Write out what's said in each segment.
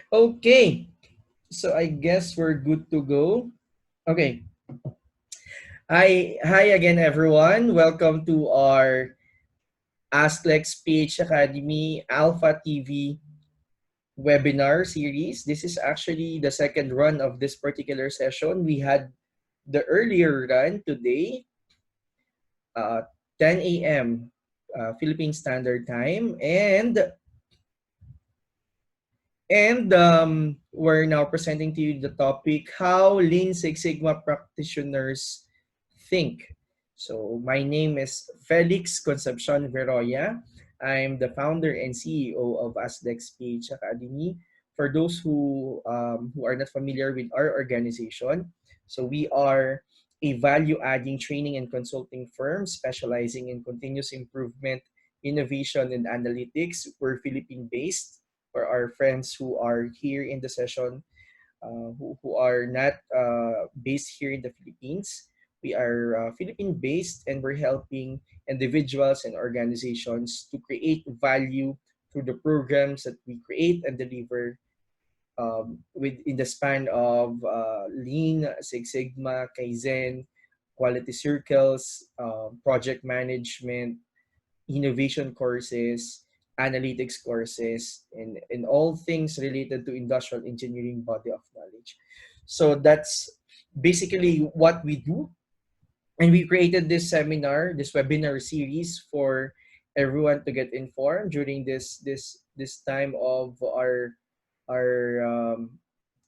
Okay, so I guess we're good to go. Okay. Hi again, everyone. Welcome to our Ask Lex PH Academy Alpha TV webinar series. This is actually the second run of this particular session. We had the earlier run today, uh, 10 a.m. Philippine Standard Time, and we're now presenting to you the topic how Lean Six Sigma practitioners think. So my name is Felix Concepcion Veroya. I'm the founder and CEO of ASDEX PH Academy. For those who are not familiar with our organization, so we are a value-adding training and consulting firm specializing in continuous improvement, innovation, and analytics. We're Philippine-based. For our friends who are here in the session, who are not based here in the Philippines. We are Philippine based, and we're helping individuals and organizations to create value through the programs that we create and deliver in the span of Lean, Six Sigma, Kaizen, quality circles, project management, innovation courses, analytics courses, and all things related to industrial engineering body of knowledge. So that's basically what we do. And we created this webinar series for everyone to get informed during this time of our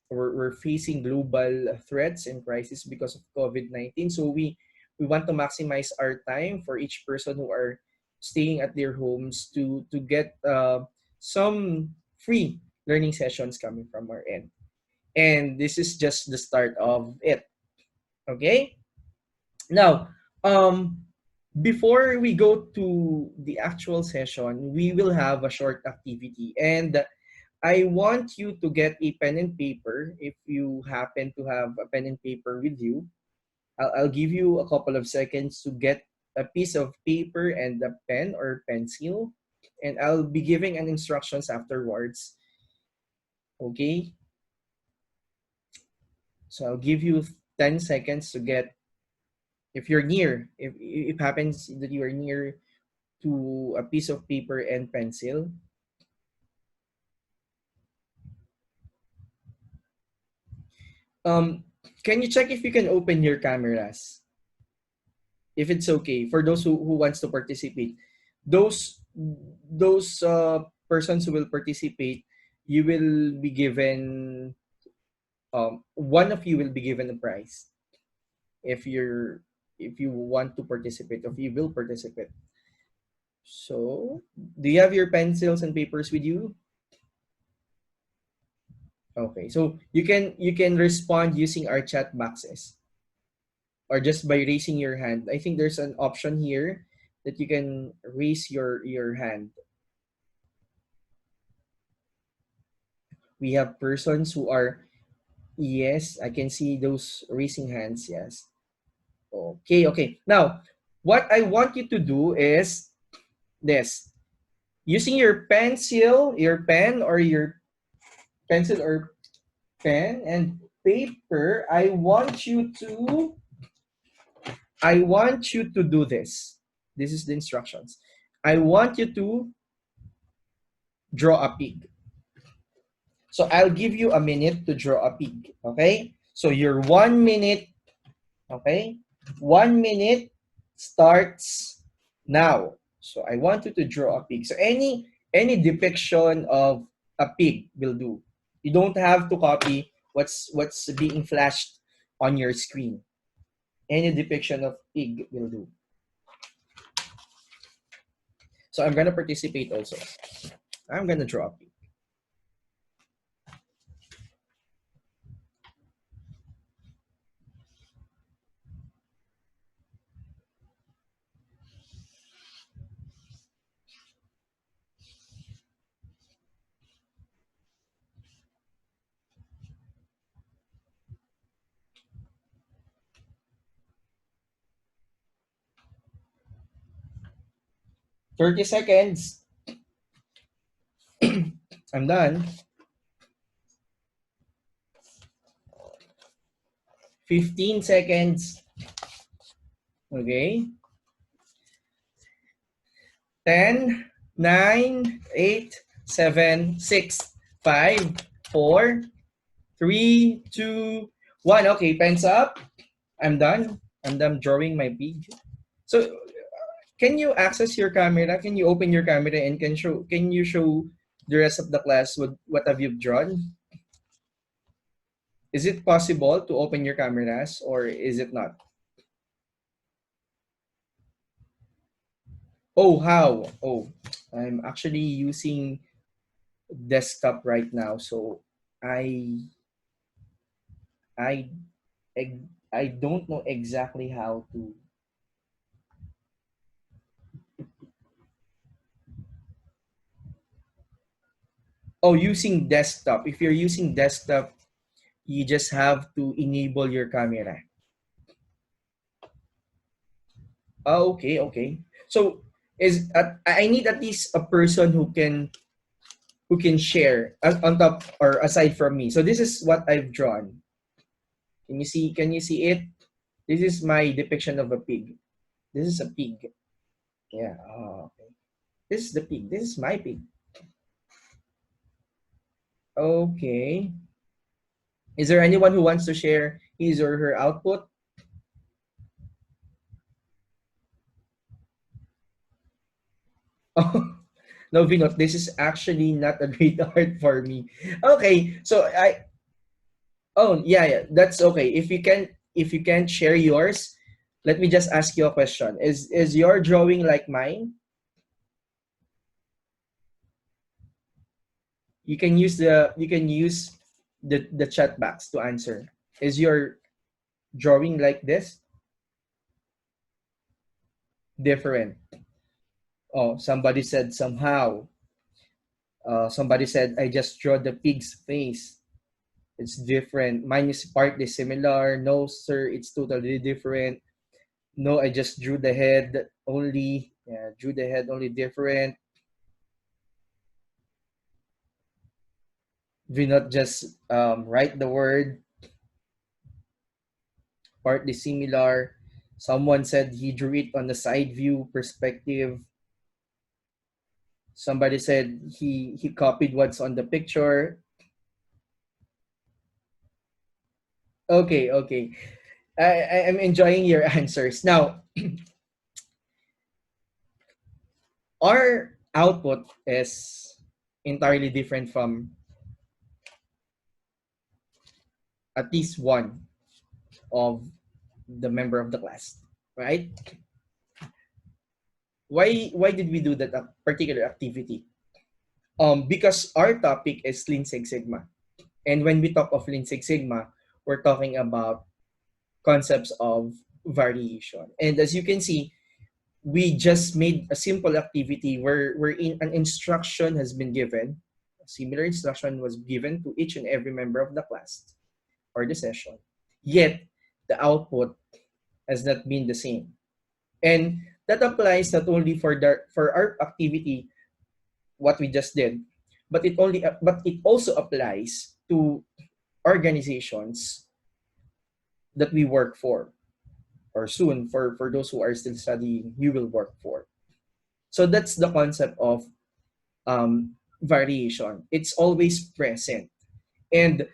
we're facing global threats and crisis because of COVID-19. So we want to maximize our time for each person who are staying at their homes to get some free learning sessions coming from our end. And this is just the start of it. Okay? Now, before we go to the actual session, we will have a short activity. And I want you to get a pen and paper if you happen to have a pen and paper with you. I'll give you a couple of seconds to get a piece of paper and a pen or pencil, and I'll be giving an instructions afterwards. Okay? So I'll give you 10 seconds to get, if you're near, if it happens that you are near to a piece of paper and pencil. Um, can you check if you can open your cameras? If it's okay for those who wants to participate, those persons who will participate, you will be given one of you will be given a prize if you're if you want to participate, if you will participate. So do you have your pencils and papers with you? Okay, so you can respond using our chat boxes or just by raising your hand. I think there's an option here that you can raise your hand. We have persons who are, yes, I can see those raising hands, yes. Okay, okay. Now, what I want you to do is this. Using your pencil, your pen or your pencil or pen and paper, I want you to do this. This is the instructions. I want you to draw a pig. So I'll give you a minute to draw a pig. Okay? So your 1 minute, okay? 1 minute starts now. So I want you to draw a pig. So any depiction of a pig will do. You don't have to copy what's being flashed on your screen. Any depiction of pig will do. So I'm gonna participate also. I'm gonna draw a pig. 30 seconds. I'm done. 15 seconds. Okay. 10, 9, 8, 7, 6, 5, 4, 3, 2, 1. Okay, pens up. I'm done. I'm done drawing my pig. So, can you access your camera? Can you open your camera and can you show the rest of the class what have you drawn? Is it possible to open your cameras or is it not? Oh, how? Oh, I'm actually using desktop right now, so I I I don't know exactly how to. Oh, using desktop. If you're using desktop, you just have to enable your camera. Oh, okay, okay. So I need at least a person who can share on top or aside from me. So this is what I've drawn. Can you see? Can you see it? This is my depiction of a pig. This is a pig. Yeah. Oh, okay. This is the pig. This is my pig. Okay. Is there anyone who wants to share his or her output? Oh, no, Vinod, this is actually not a great art for me. Okay, so oh yeah, yeah, that's okay. If you can't share yours, let me just ask you a question. Is your drawing like mine? You can use the chat box to answer. Is your drawing like this? Different. Oh, somebody said somehow. Somebody said I just draw the pig's face. It's different. Mine is partly similar. No, sir, it's totally different. No, I just drew the head only. Yeah, drew the head only different. Do not just write the word partly similar. Someone said he drew it on the side view perspective. Somebody said he copied what's on the picture. Okay, okay. I'm enjoying your answers. Now, our output is entirely different from at least one of the member of the class, right? Why did we do that particular activity? Because our topic is Lean Six Sigma, and when we talk of Lean Six Sigma, we're talking about concepts of variation. And as you can see, we just made a simple activity where in an instruction has been given. A similar instruction was given to each and every member of the class or the session. Yet the output has not been the same. And that applies not only for our activity, what we just did, but it also applies to organizations that we work for, or soon for those who are still studying, you will work for. So that's the concept of variation. It's always present. And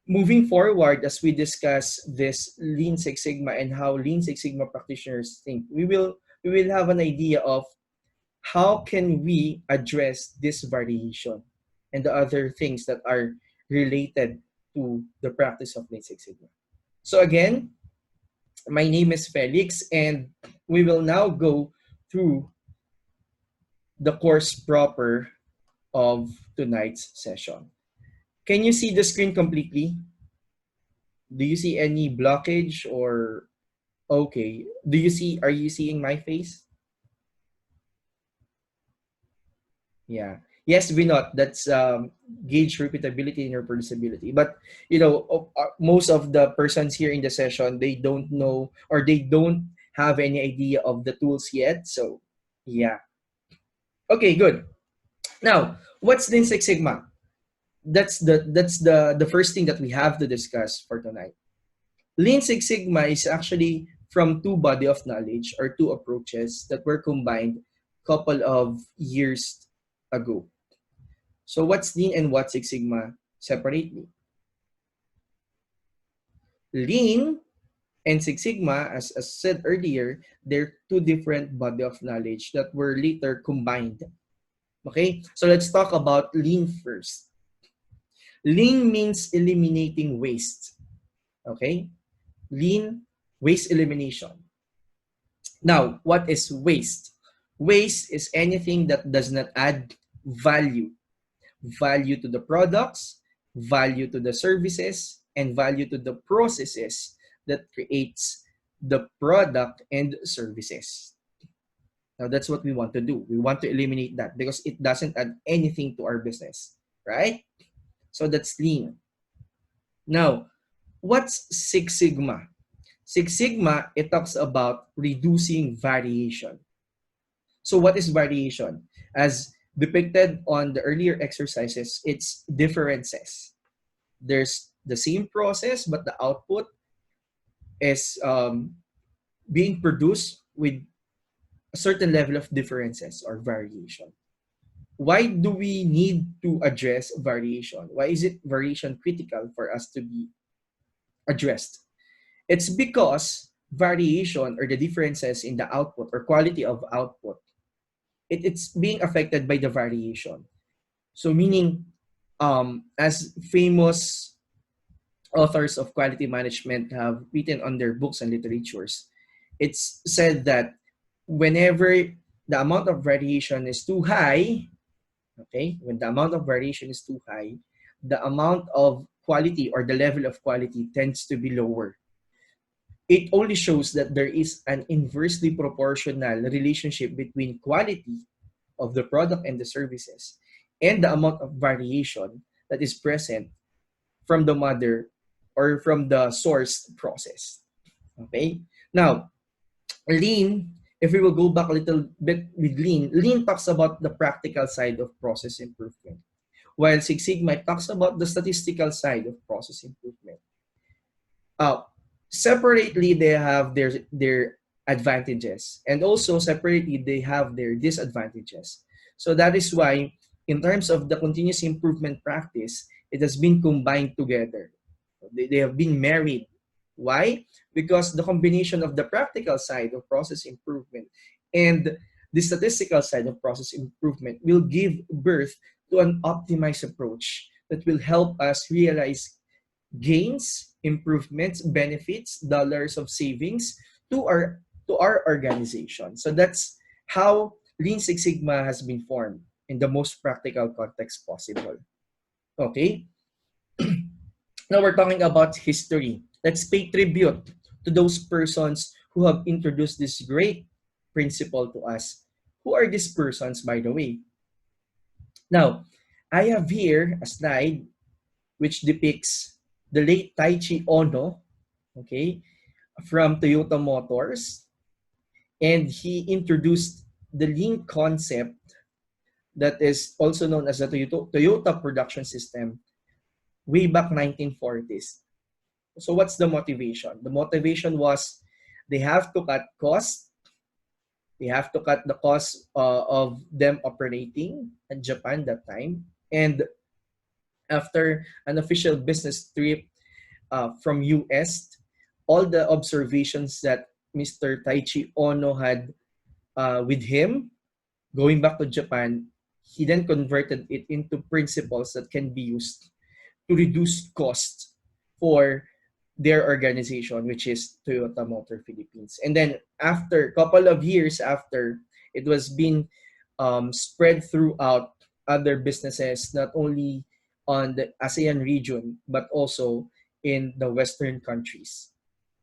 moving forward, as we discuss this Lean Six Sigma and how Lean Six Sigma practitioners think, we will have an idea of how can we address this variation and the other things that are related to the practice of Lean Six Sigma. So again, my name is Felix, and we will now go through the course proper of tonight's session. Can you see the screen completely? Do you see any blockage or okay? Are you seeing my face? Yeah. Yes, we not. That's gauge repeatability and reproducibility. But most of the persons here in the session, they don't know or they don't have any idea of the tools yet. So yeah. Okay, good. Now, what's Lean Six Sigma? That's the first thing that we have to discuss for tonight. Lean Six Sigma is actually from two body of knowledge or two approaches that were combined couple of years ago. So what's Lean and what's Six Sigma separately? Lean and Six Sigma, as said earlier, they're two different body of knowledge that were later combined. Okay, so let's talk about Lean first. Lean means eliminating waste. Okay, Lean, waste elimination. Now, what is waste? Waste is anything that does not add value. Value to the products, value to the services, and value to the processes that creates the product and services. Now, that's what we want to do. We want to eliminate that because it doesn't add anything to our business, right? So that's lean. Now, what's Six Sigma? Six Sigma, it talks about reducing variation. So what is variation? As depicted on the earlier exercises, it's differences. There's the same process, but the output is being produced with a certain level of differences or variation. Why do we need to address variation? Why is it variation critical for us to be addressed? It's because variation or the differences in the output or quality of output, it's being affected by the variation. So meaning, as famous authors of quality management have written on their books and literatures, it's said that whenever the amount of variation is too high, okay, when the amount of variation is too high, the amount of quality or the level of quality tends to be lower. It only shows that there is an inversely proportional relationship between quality of the product and the services and the amount of variation that is present from the mother or from the source process. Okay? Now, lean, if we will go back a little bit with lean, lean talks about the practical side of process improvement, while Six Sigma talks about the statistical side of process improvement. Uh, Separately, they have their advantages, and also separately, they have their disadvantages. So that is why, in terms of the continuous improvement practice, it has been combined together. They have been married. Why? Because the combination of the practical side of process improvement and the statistical side of process improvement will give birth to an optimized approach that will help us realize gains, improvements, benefits, dollars of savings to our organization. So that's how Lean Six Sigma has been formed in the most practical context possible. Okay? Now we're talking about history. Let's pay tribute to those persons who have introduced this great principle to us. Who are these persons, by the way? Now, I have here a slide which depicts the late Taichi Ono, okay, from Toyota Motors, and he introduced the lean concept that is also known as the Toyota production system way back 1940s. So what's the motivation? The motivation was they have to cut costs. They have to cut the cost of them operating in Japan that time. And after an official business trip from US, all the observations that Mr. Taichi Ono had with him going back to Japan, he then converted it into principles that can be used to reduce costs for their organization, which is Toyota Motor Philippines. And then after a couple of years after, it was being spread throughout other businesses, not only on the ASEAN region, but also in the Western countries.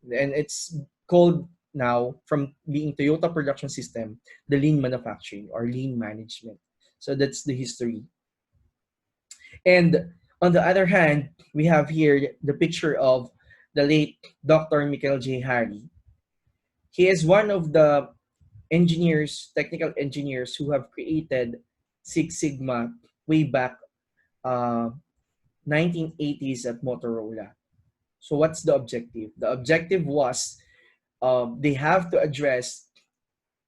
And it's called now, from being Toyota production system, the lean manufacturing or lean management. So that's the history. And on the other hand, we have here the picture of the late Dr. Michael J. Harry. He is one of the engineers, technical engineers who have created Six Sigma way back uh, 1980s at Motorola. So what's the objective? The objective was they have to address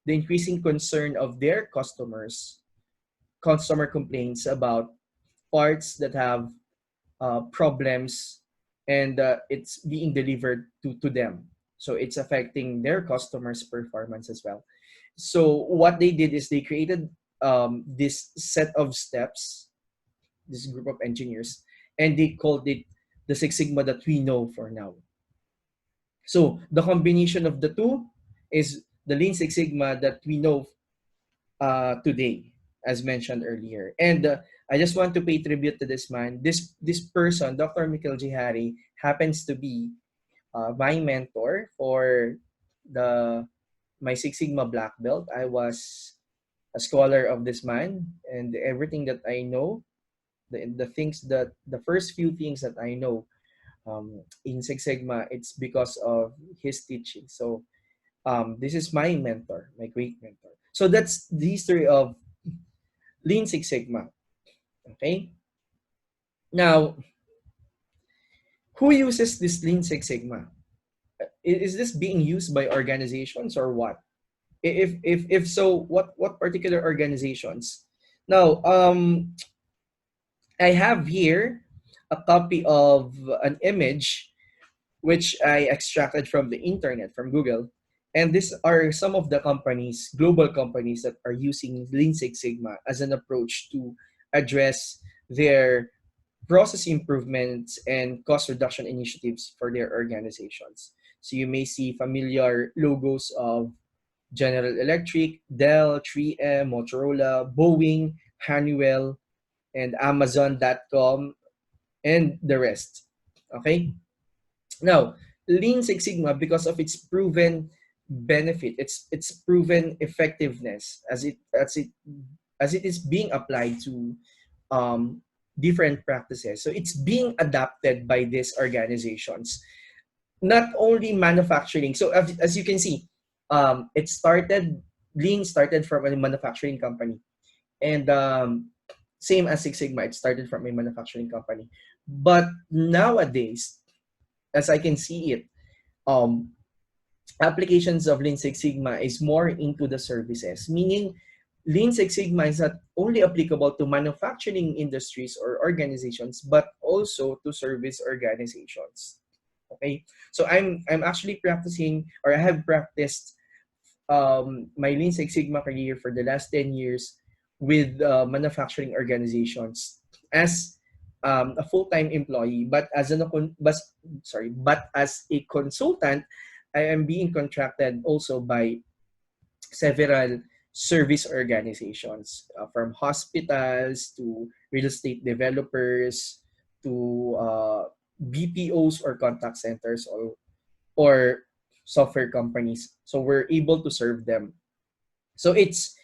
the increasing concern of their customer complaints about parts that have problems, and it's being delivered to them. So it's affecting their customers' performance as well. So what they did is they created this set of steps, this group of engineers, and they called it the Six Sigma that we know for now. So the combination of the two is the Lean Six Sigma that we know today, as mentioned earlier. And I just want to pay tribute to this man. This person, Dr. Mikhail Jihari, happens to be my mentor for the my Six Sigma Black Belt. I was a scholar of this man, and everything that I know, the first few things that I know in Six Sigma, it's because of his teaching. So this is my mentor, my great mentor. So that's the history of Lean Six Sigma. Okay. Now, who uses this Lean Six Sigma? Is this being used by organizations or what? If so, what particular organizations? Now, I have here a copy of an image which I extracted from the internet, from Google. And these are some of the companies, global companies, that are using Lean Six Sigma as an approach to address their process improvements and cost reduction initiatives for their organizations. So you may see familiar logos of General Electric, Dell, 3M, Motorola, Boeing, Honeywell, and Amazon.com, and the rest. Okay? Now, Lean Six Sigma, because of its proven benefit, its proven effectiveness as it is being applied to different practices. So it's being adapted by these organizations. Not only manufacturing. So as you can see, Lean started from a manufacturing company, and same as Six Sigma, it started from a manufacturing company. But nowadays, as I can see it, um, applications of Lean Six Sigma is more into the services, meaning Lean Six Sigma is not only applicable to manufacturing industries or organizations, but also to service organizations. Okay, so I'm actually practicing, or I have practiced my Lean Six Sigma career for the last 10 years with manufacturing organizations as a full-time employee, but but as a consultant, I am being contracted also by several service organizations, from hospitals to real estate developers to BPOs or contact centers, or software companies. So we're able to serve them. So it's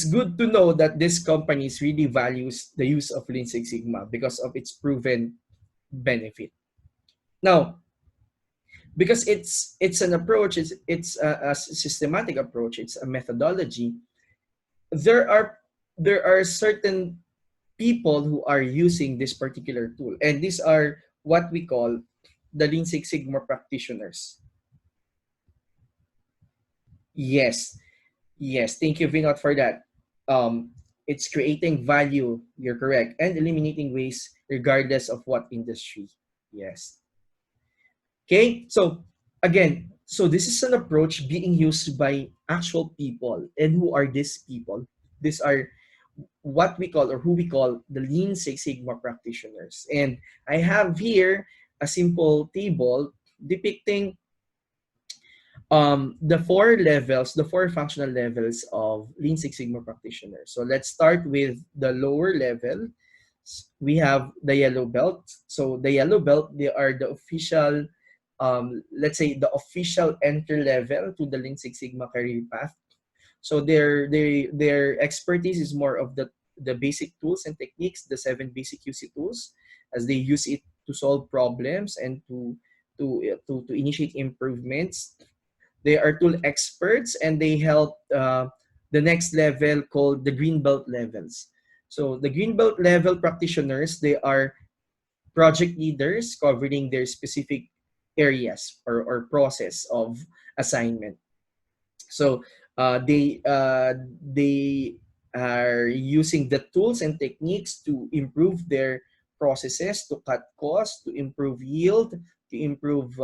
good to know that this companies really values the use of Lean Six Sigma because of its proven benefit. Now, because it's an approach, it's a systematic approach, it's a methodology. There are certain people who are using this particular tool, and these are what we call the Lean Six Sigma practitioners. Yes, yes. Thank you, Vinod, for that. It's creating value. You're correct, and eliminating waste regardless of what industry. Yes. Okay. So again, so this is an approach being used by actual people, and who are these people? These are what we call, or who we call, the Lean Six Sigma practitioners. And I have here a simple table depicting the four functional levels of Lean Six Sigma practitioners. So let's start with the lower level. We have the yellow belt. So the yellow belt, they are the official, let's say, the official enter level to the Lean Six Sigma career path. So their expertise is more of the basic tools and techniques, the 7 basic QC tools, as they use it to solve problems and to initiate improvements. They are tool experts, and they help the next level, called the green belt levels. So the green belt level practitioners, they are project leaders covering their specific areas or process of assignment. So they are using the tools and techniques to improve their processes, to cut costs, to improve yield, to improve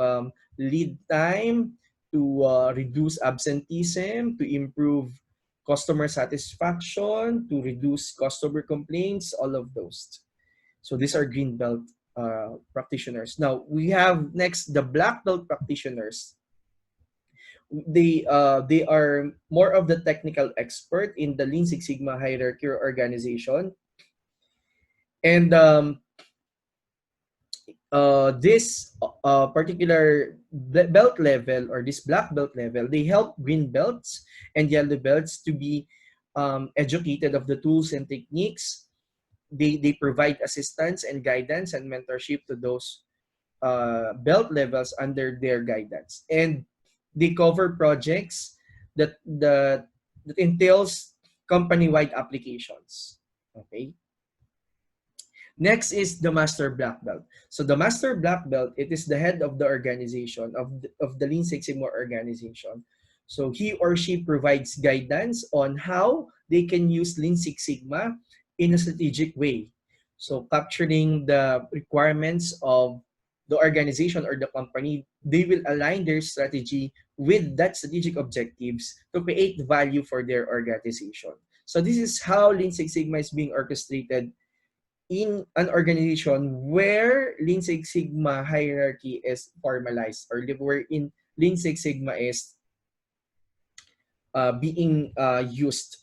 lead time, to reduce absenteeism, to improve customer satisfaction, to reduce customer complaints, all of those. So these are green belt practitioners. Now we have next the black belt practitioners. They are more of the technical expert in the Lean Six Sigma hierarchy or organization, and this particular belt level or this black belt level, they help green belts and yellow belts to be educated of the tools and techniques. They provide assistance and guidance and mentorship to those belt levels under their guidance, and they cover projects that entails company-wide applications. Okay. Next is the master black belt. So the master black belt, it is the head of the organization of the Lean Six Sigma organization. So he or she provides guidance on how they can use Lean Six Sigma in a strategic way. So capturing the requirements of the organization or the company, they will align their strategy with that strategic objectives to create value for their organization. So this is how Lean Six Sigma is being orchestrated in an organization where Lean Six Sigma hierarchy is formalized, or where in Lean Six Sigma is being used.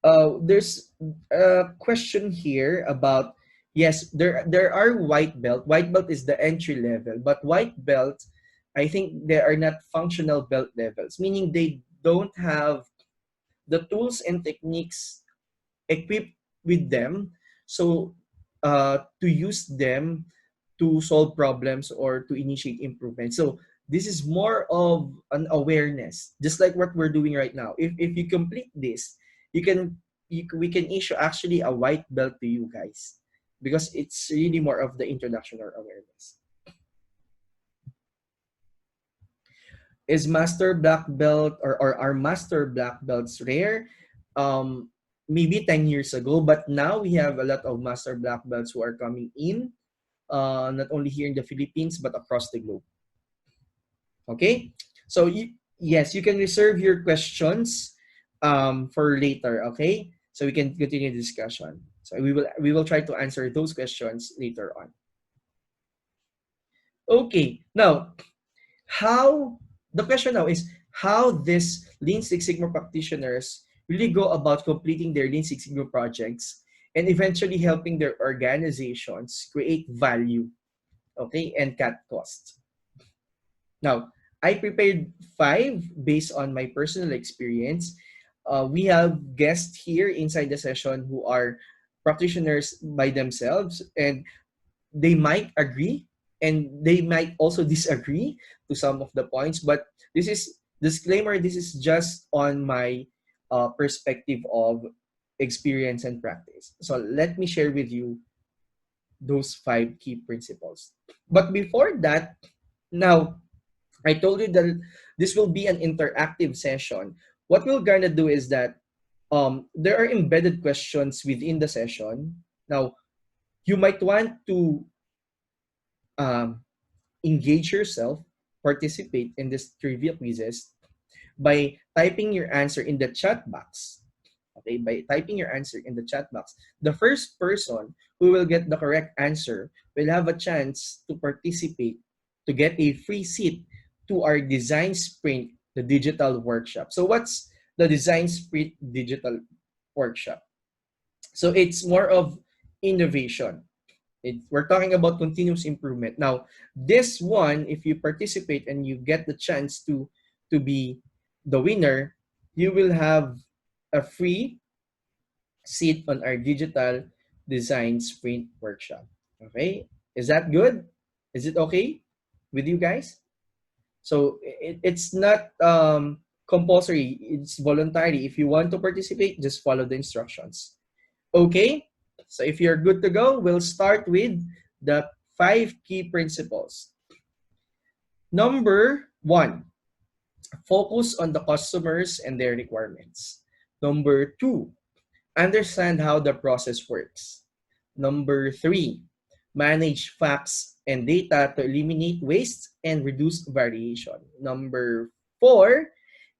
There's a question here about, yes, there are white belt. White belt is the entry level, but white belt, I think they are not functional belt levels, meaning they don't have the tools and techniques equipped with them, so to use them to solve problems or to initiate improvement. So this is more of an awareness, just like what we're doing right now. If you complete this, we can issue actually a white belt to you guys, because it's really more of the introduction or awareness. Is master black belt or are master black belts rare? Maybe 10 years ago, but now we have a lot of master black belts who are coming in, not only here in the Philippines, but across the globe. Okay? So, yes, you can reserve your questions for later, okay? So we can continue the discussion. So we will try to answer those questions later on. Okay, now, how the question now is how this Lean Six Sigma practitioners really go about completing their Lean Six Sigma projects and eventually helping their organizations create value, okay, and cut costs. Now, I prepared 5 based on my personal experience. We have guests here inside the session who are practitioners by themselves, and they might agree and they might also disagree to some of the points, but this is disclaimer, this is just on my perspective of experience and practice. So let me share with you those 5 key principles. But before that, now I told you that this will be an interactive session. What we're gonna do is that there are embedded questions within the session. Now, you might want to um, engage yourself, participate in this trivia quizzes by typing your answer in the chat box. Okay, by typing your answer in the chat box, the first person who will get the correct answer will have a chance to participate to get a free seat to our design sprint, the digital workshop. So what's the design sprint digital workshop? So it's more of innovation. We're talking about continuous improvement. Now, this one, if you participate and you get the chance to be the winner, you will have a free seat on our digital design sprint workshop. Okay? Is that good? Is it okay with you guys? So it's not compulsory. It's voluntary. If you want to participate, just follow the instructions. Okay? So if you're good to go, we'll start with the 5 key principles. Number 1, focus on the customers and their requirements. Number 2, understand how the process works. Number 3, manage facts and data to eliminate waste and reduce variation. Number 4,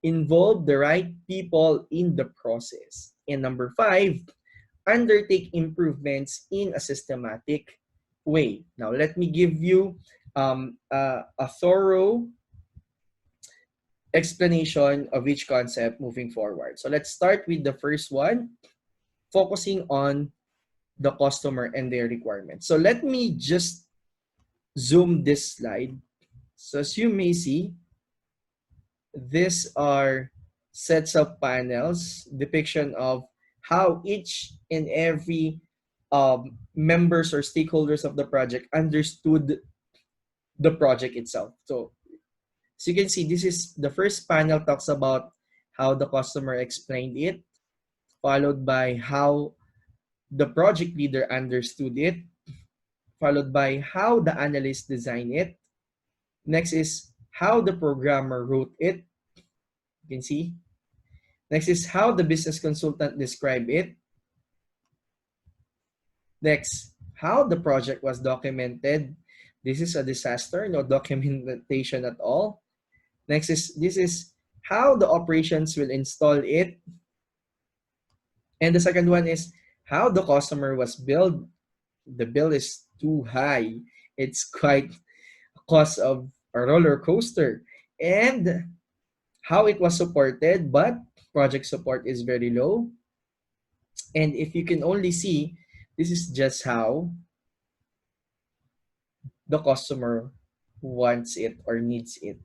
involve the right people in the process. And number 5, undertake improvements in a systematic way. Now, let me give you a thorough explanation of each concept moving forward. So let's start with the first one, focusing on the customer and their requirements. So let me just zoom this slide. So as you may see, these are sets of panels, depiction of how each and every members or stakeholders of the project understood the project itself. So as you can see, this is the first panel talks about how the customer explained it, followed by how the project leader understood it, followed by how the analyst designed it. Next is how the programmer wrote it. You can see. Next is how the business consultant described it. Next, how the project was documented. This is a disaster, no documentation at all. Next is, this is how the operations will install it. And the second one is how the customer was billed. The bill is too high. It's quite a cost of a roller coaster. And how it was supported, but project support is very low. And if you can only see, this is just how the customer wants it or needs it.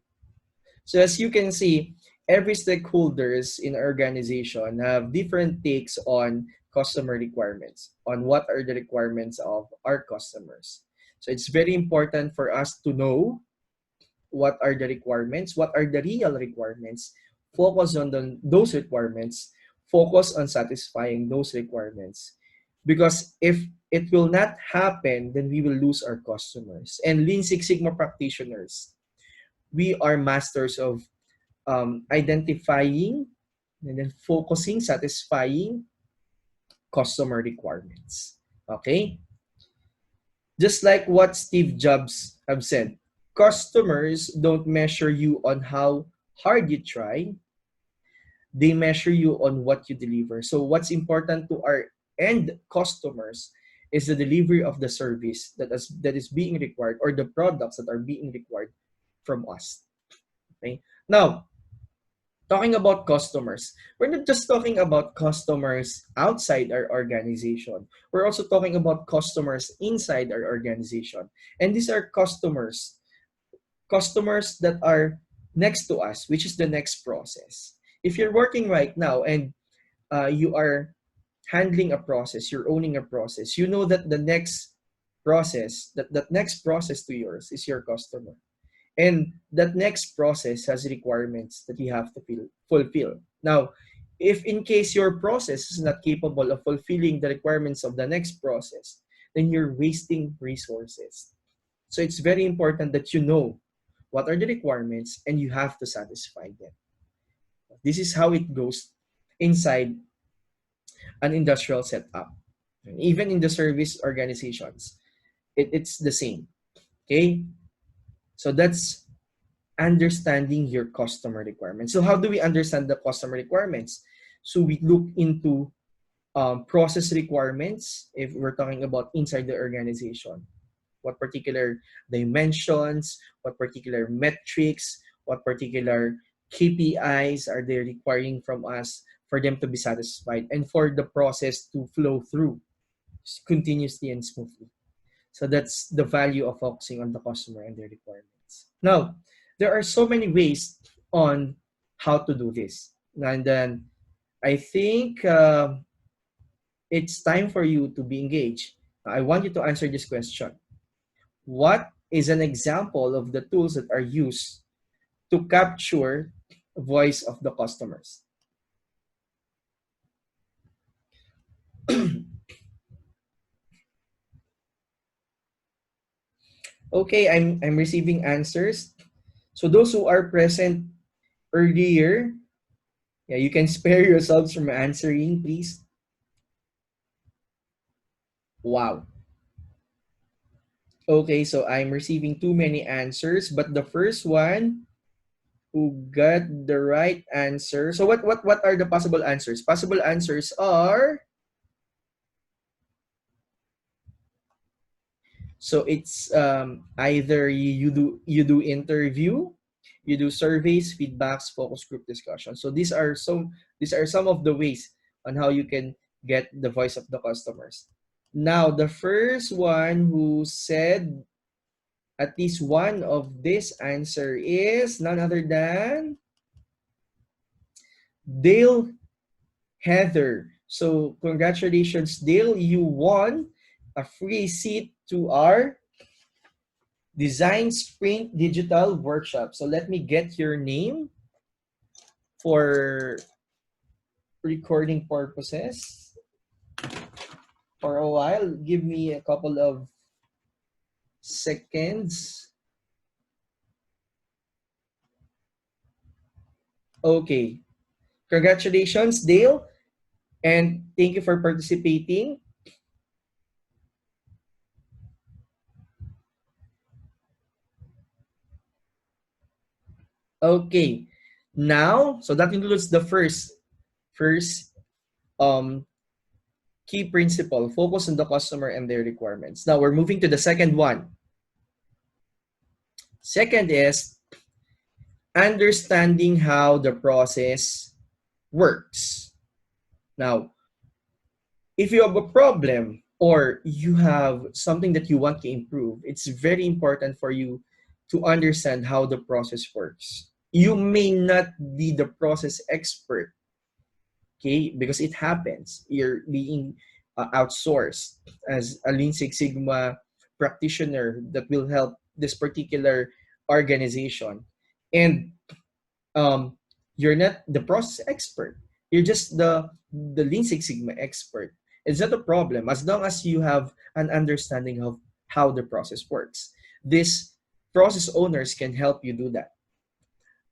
So as you can see, every stakeholders in our organization have different takes on customer requirements, on what are the requirements of our customers. So it's very important for us to know what are the requirements, what are the real requirements, focus on those requirements, focus on satisfying those requirements. Because if it will not happen, then we will lose our customers. And Lean Six Sigma practitioners, we are masters of identifying and then focusing, satisfying customer requirements. Okay? Just like what Steve Jobs have said, customers don't measure you on how hard you try, they measure you on what you deliver. So what's important to our end customers is the delivery of the service that is being required, or the products that are being required from us. Okay? Now, talking about customers, we're not just talking about customers outside our organization. We're also talking about customers inside our organization. And these are customers that are next to us, which is the next process. If you're working right now and you are handling a process, you're owning a process, you know that the next process, that next process to yours is your customer. And that next process has requirements that you have to fulfill. Now, if in case your process is not capable of fulfilling the requirements of the next process, then you're wasting resources. So it's very important that you know what are the requirements and you have to satisfy them. This is how it goes inside an industrial setup. Even in the service organizations, it's the same. Okay? So that's understanding your customer requirements. So how do we understand the customer requirements? So we look into process requirements if we're talking about inside the organization. What particular dimensions, what particular metrics, what particular KPIs are they requiring from us for them to be satisfied and for the process to flow through continuously and smoothly. So that's the value of focusing on the customer and their requirements. Now, there are so many ways on how to do this. And then I think it's time for you to be engaged. I want you to answer this question. What is an example of the tools that are used to capture voice of the customers? Okay, I'm receiving answers. So those who are present earlier, yeah, you can spare yourselves from answering, please. Wow. Okay, so I'm receiving too many answers, but the first one who got the right answer. So what are the possible answers? Possible answers are, so it's either you do interview, you do surveys, feedbacks, focus group discussion. So these are some of the ways on how you can get the voice of the customers. Now the first one who said at least one of this answer is none other than Dale Heather. So congratulations, Dale. You won a free seat to our Design Sprint Digital Workshop. So let me get your name for recording purposes for a while. Give me a couple of seconds. Okay. Congratulations, Dale. And thank you for participating. Okay. Now, so that includes the first um key principle, focus on the customer and their requirements. Now we're moving to the second one. Second is understanding how the process works. Now, if you have a problem or you have something that you want to improve, it's very important for you to understand how the process works. You may not be the process expert, okay, because it happens. You're being outsourced as a Lean Six Sigma practitioner that will help this particular organization. And um, you're not the process expert. You're just the Lean Six Sigma expert. It's not a problem as long as you have an understanding of how the process works. These process owners can help you do that.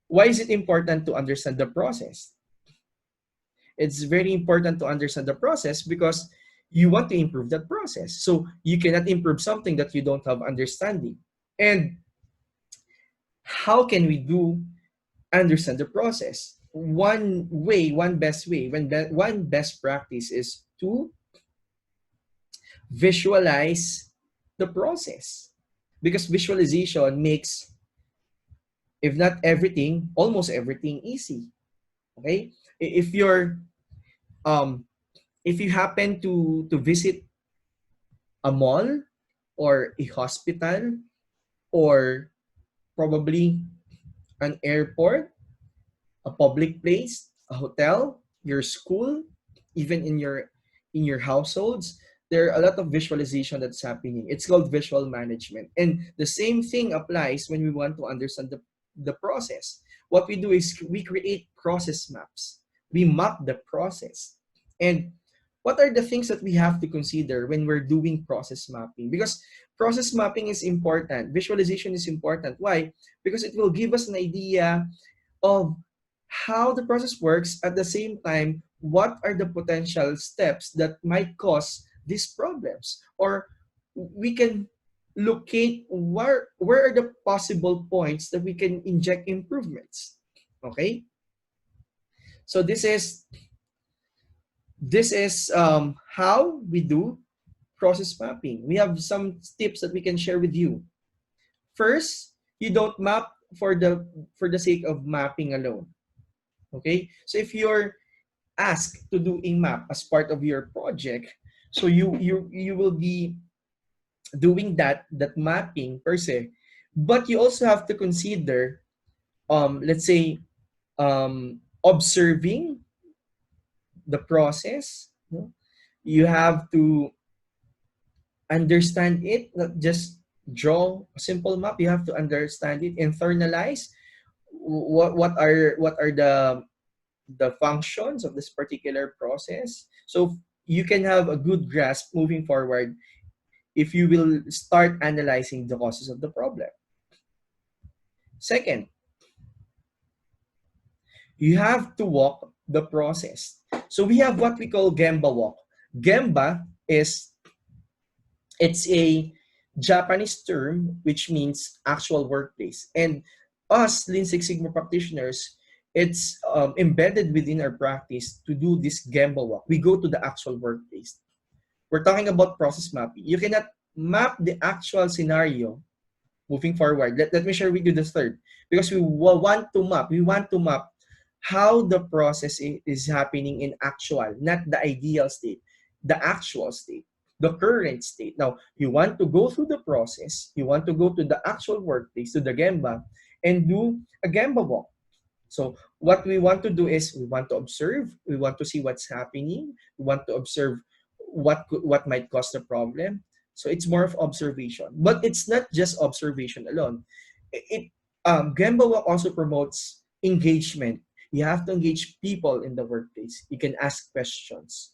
Why is it important to understand the process? It's very important to understand the process because you want to improve that process. So you cannot improve something that you don't have understanding. And how can we do understand the process? One best practice is to visualize the process. Because visualization makes, if not everything, almost everything easy. Okay? If you're um if you happen to visit a mall or a hospital or probably an airport, a public place, a hotel, your school, even in your households, there are a lot of visualization that's happening. It's called visual management. And the same thing applies when we want to understand the process. What we do is we create process maps. We map the process. And what are the things that we have to consider when we're doing process mapping? Because process mapping is important. Visualization is important. Why? Because it will give us an idea of how the process works. At the same time, what are the potential steps that might cause these problems, or we can locate where are the possible points that we can inject improvements. Okay, so this is how we do process mapping. We have some tips that we can share with you. First, you don't map for the sake of mapping alone. Okay, so if you're asked to do a map as part of your project, so you will be doing that mapping per se, but you also have to consider, let's say, observing the process. No? You have to understand it, not just draw a simple map. You have to understand it, internalize what are the functions of this particular process, so you can have a good grasp moving forward if you will start analyzing the causes of the problem. Second, you have to walk the process. So we have what we call Gemba walk. Gemba is, it's a Japanese term which means actual workplace. And us Lean Six Sigma practitioners, it's embedded within our practice to do this Gemba walk. We go to the actual workplace. We're talking about process mapping. You cannot map the actual scenario moving forward. Let me share with you the third. Because we want to map how the process is happening in actual, not the ideal state, the actual state, the current state. Now, you want to go through the process, you want to go to the actual workplace, to the Gemba, and do a Gemba walk. So what we want to do is we want to observe, we want to see what's happening, we want to observe what might cause the problem. So it's more of observation, but it's not just observation alone. Gemba walk also promotes engagement. You have to engage people in the workplace. You can ask questions.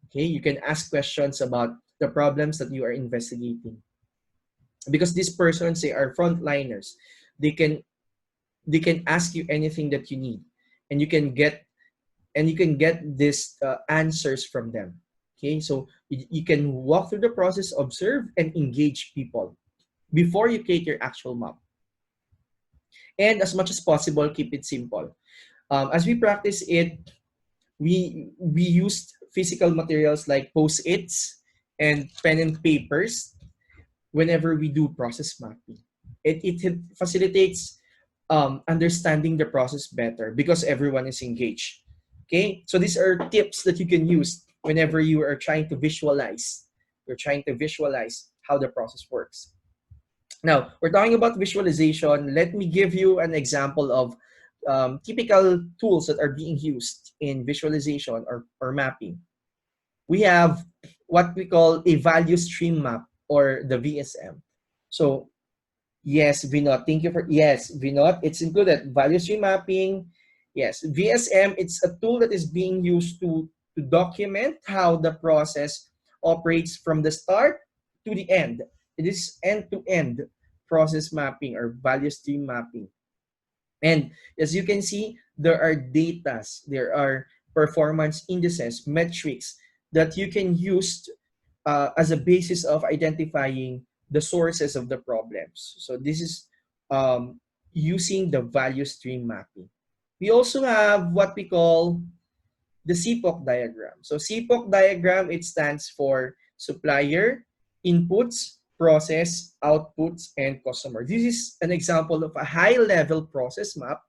Okay, you can ask questions about the problems that you are investigating, because these persons, they are frontliners. They can ask you anything that you need, and you can get these answers from them. Okay, so you can walk through the process, observe, and engage people before you create your actual map. And as much as possible, keep it simple. As we practice it, we used physical materials like post-its and pen and papers whenever we do process mapping. It facilitates understanding the process better because everyone is engaged. Okay, so these are tips that you can use whenever you are trying to visualize. You're trying to visualize how the process works. Now, we're talking about visualization. Let me give you an example of typical tools that are being used in visualization or mapping. We have what we call a value stream map, or the VSM. So, yes, Vinod, thank you for, yes, Vinod, it's included. Value stream mapping, yes. VSM, it's a tool that is being used to document how the process operates from the start to the end. It is end-to-end process mapping or value stream mapping. And as you can see, there are datas, there are performance indices, metrics that you can use as a basis of identifying the sources of the problems. So this is using the value stream mapping. We also have what we call the CPOC diagram. So CPOC diagram, it stands for supplier, inputs, process, outputs, and customer. This is an example of a high-level process map.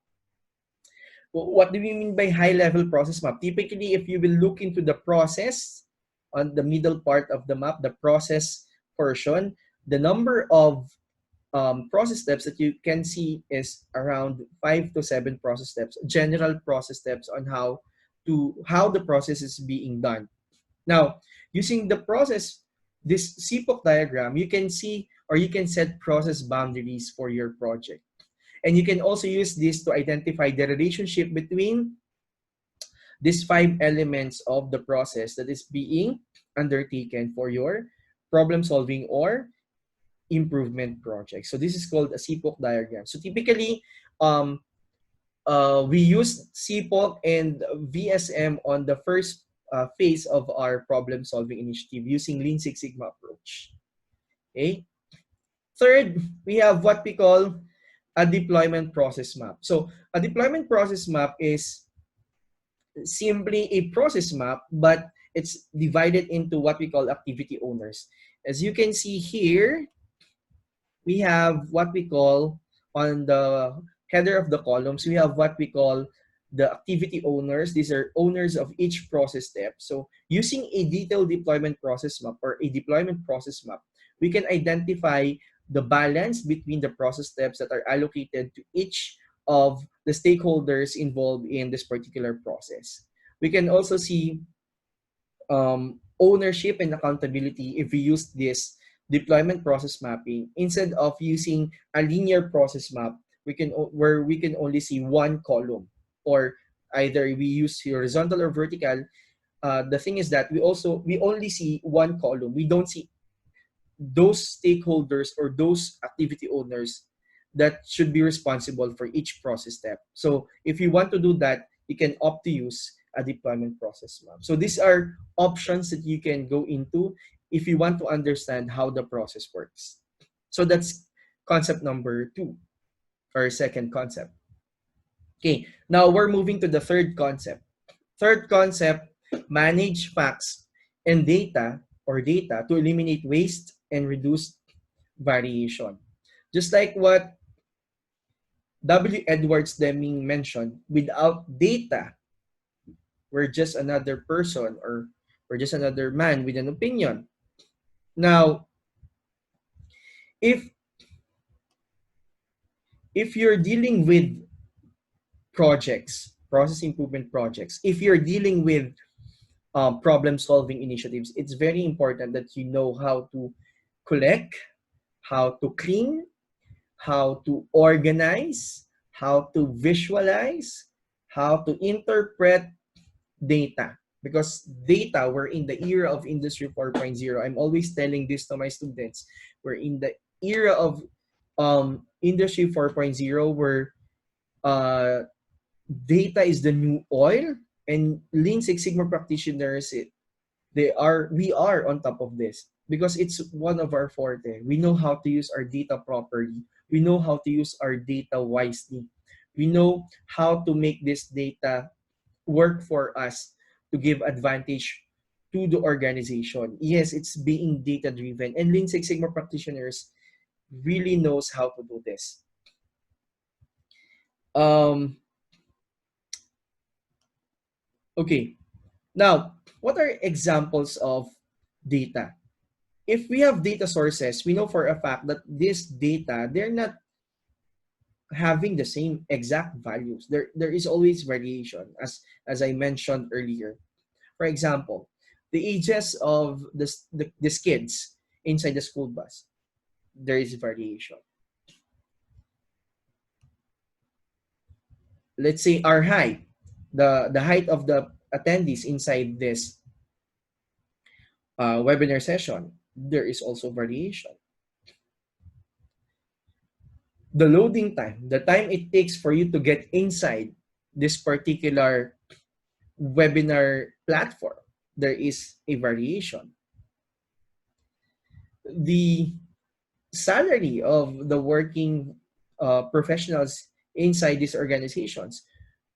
What do we mean by high-level process map? Typically, if you will look into the process on the middle part of the map, the process portion, the number of process steps that you can see is around 5 to 7 process steps, general process steps on how the process is being done. Now, using the process, this CPOC diagram, you can see or you can set process boundaries for your project. And you can also use this to identify the relationship between these 5 elements of the process that is being undertaken for your problem solving or improvement project. So this is called a CPOC diagram. So typically, we use CPOC and VSM on the first phase of our problem solving initiative using Lean Six Sigma approach. Okay. Third, we have what we call a deployment process map. So a deployment process map is simply a process map, but it's divided into what we call activity owners. As you can see here, we have what we call, on the header of the columns, we have what we call the activity owners. These are owners of each process step. So using a detailed deployment process map or a deployment process map, we can identify the balance between the process steps that are allocated to each of the stakeholders involved in this particular process. We can also see ownership and accountability if we use this deployment process mapping. Instead of using a linear process map, where we can only see one column, or either we use horizontal or vertical. The thing is that we only see one column. We don't see those stakeholders or those activity owners that should be responsible for each process step. So if you want to do that, you can opt to use a deployment process map. So these are options that you can go into if you want to understand how the process works. So that's concept number 2, or second concept. Okay, now we're moving to the third concept. Third concept, manage facts and data or data to eliminate waste and reduce variation. Just like what W. Edwards Deming mentioned, without data, we're just another person, or we're just another man with an opinion. Now, if you're dealing with projects, process improvement projects, if you're dealing with problem-solving initiatives, it's very important that you know how to collect, how to clean, how to organize, how to visualize, how to interpret data. Because data, we're in the era of Industry 4.0. I'm always telling this to my students. We're in the era of Industry 4.0 where data is the new oil, and Lean Six Sigma practitioners, we are on top of this because it's one of our forte. We know how to use our data properly. We know how to use our data wisely. We know how to make this data work for us to give advantage to the organization. Yes, it's being data driven, and Lean Six Sigma practitioners really knows how to do this. Okay, now what are examples of data? If we have data sources, we know for a fact that this data, they're not having the same exact values. There is always variation, as I mentioned earlier. For example, the ages of these kids inside the school bus, there is variation. Let's say our height, the height of the attendees inside this webinar session, there is also variation. The loading time, the time it takes for you to get inside this particular webinar platform, there is a variation. The salary of the working professionals inside these organizations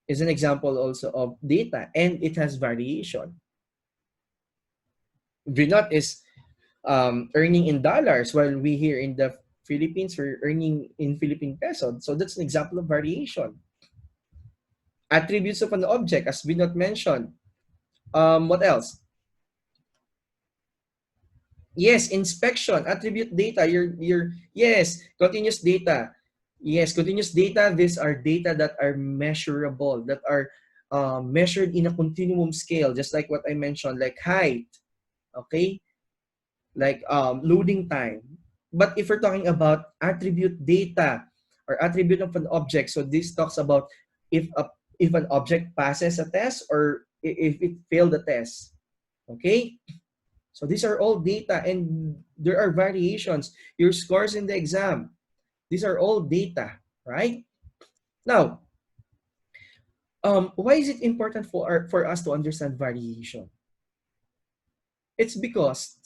is an example also of data, and it has variation. Vinod is earning in dollars, while we here in the Philippines are earning in Philippine peso. So that's an example of variation. Attributes of an object, as Vinod mentioned. What else? Yes, inspection, attribute data. Yes, continuous data. Yes, continuous data. These are data that are measurable, that are measured in a continuum scale, just like what I mentioned, like height, okay, like loading time. But if we're talking about attribute data or attribute of an object, so this talks about if an object passes a test or if it failed the test, okay. So these are all data, and there are variations. Your scores in the exam, these are all data, right? Now, why is it important for us to understand variation? It's because,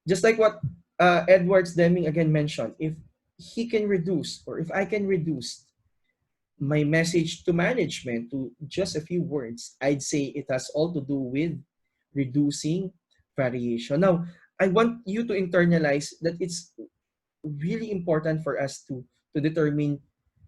just like what Edwards Deming again mentioned, if he can reduce, or if I can reduce my message to management to just a few words, I'd say it has all to do with reducing variation. Now, I want you to internalize that it's really important for us to determine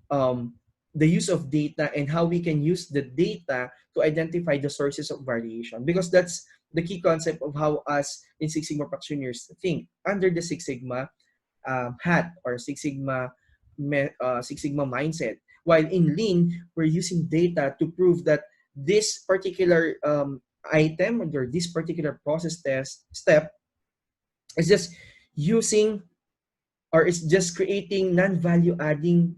the use of data and how we can use the data to identify the sources of variation, because that's the key concept of how us in Six Sigma practitioners think under the Six Sigma hat, or Six Sigma mindset. While in Lean, we're using data to prove that this particular item or this particular process test step is just using, or it's just creating non-value adding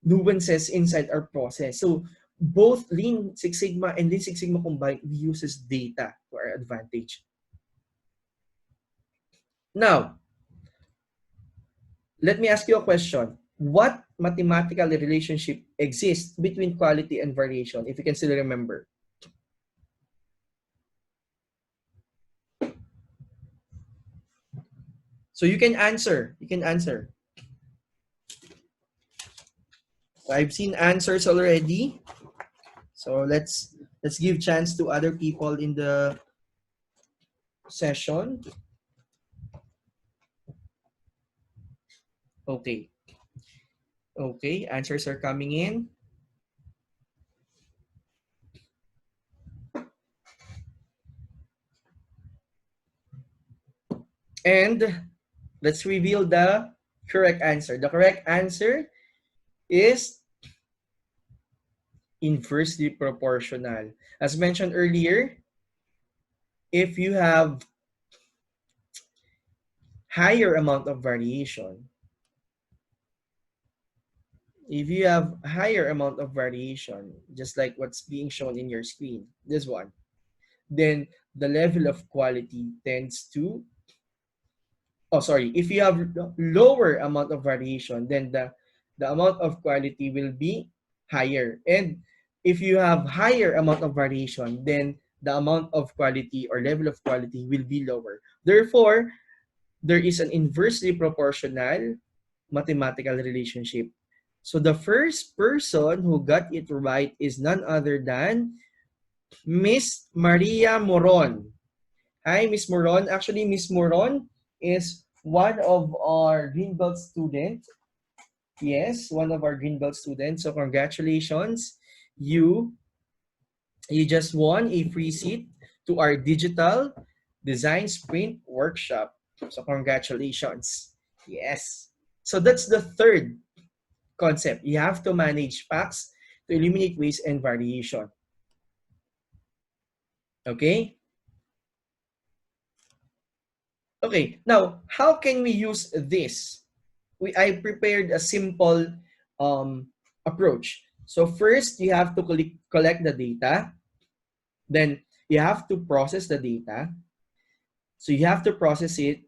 nuances inside our process. So both Lean Six Sigma and Lean Six Sigma combined, we uses data to our advantage. Now, let me ask you a question. What mathematical relationship exists between quality and variation, if you can still remember? So you can answer. You can answer. So I've seen answers already. So let's give chance to other people in the session. Okay. Okay, answers are coming in. And let's reveal the correct answer. The correct answer is inversely proportional. As mentioned earlier, if you have higher amount of variation, just like what's being shown in your screen, this one, then the level of quality tends to, oh sorry, if you have lower amount of variation, then the amount of quality will be higher. And if you have higher amount of variation, then the amount of quality or level of quality will be lower. Therefore, there is an inversely proportional mathematical relationship. So the first person who got it right is none other than Miss Maria Moron. Hi, Miss Moron. Actually, Miss Moron is one of our Greenbelt students. Yes, one of our Greenbelt students. So congratulations. You you just won a free seat to our digital design sprint workshop. So congratulations. Yes. So that's the third concept. You have to manage facts to eliminate waste and variation. Okay? Okay, now how can we use this? I prepared a simple approach. So first, you have to collect the data. Then you have to process the data. So you have to process it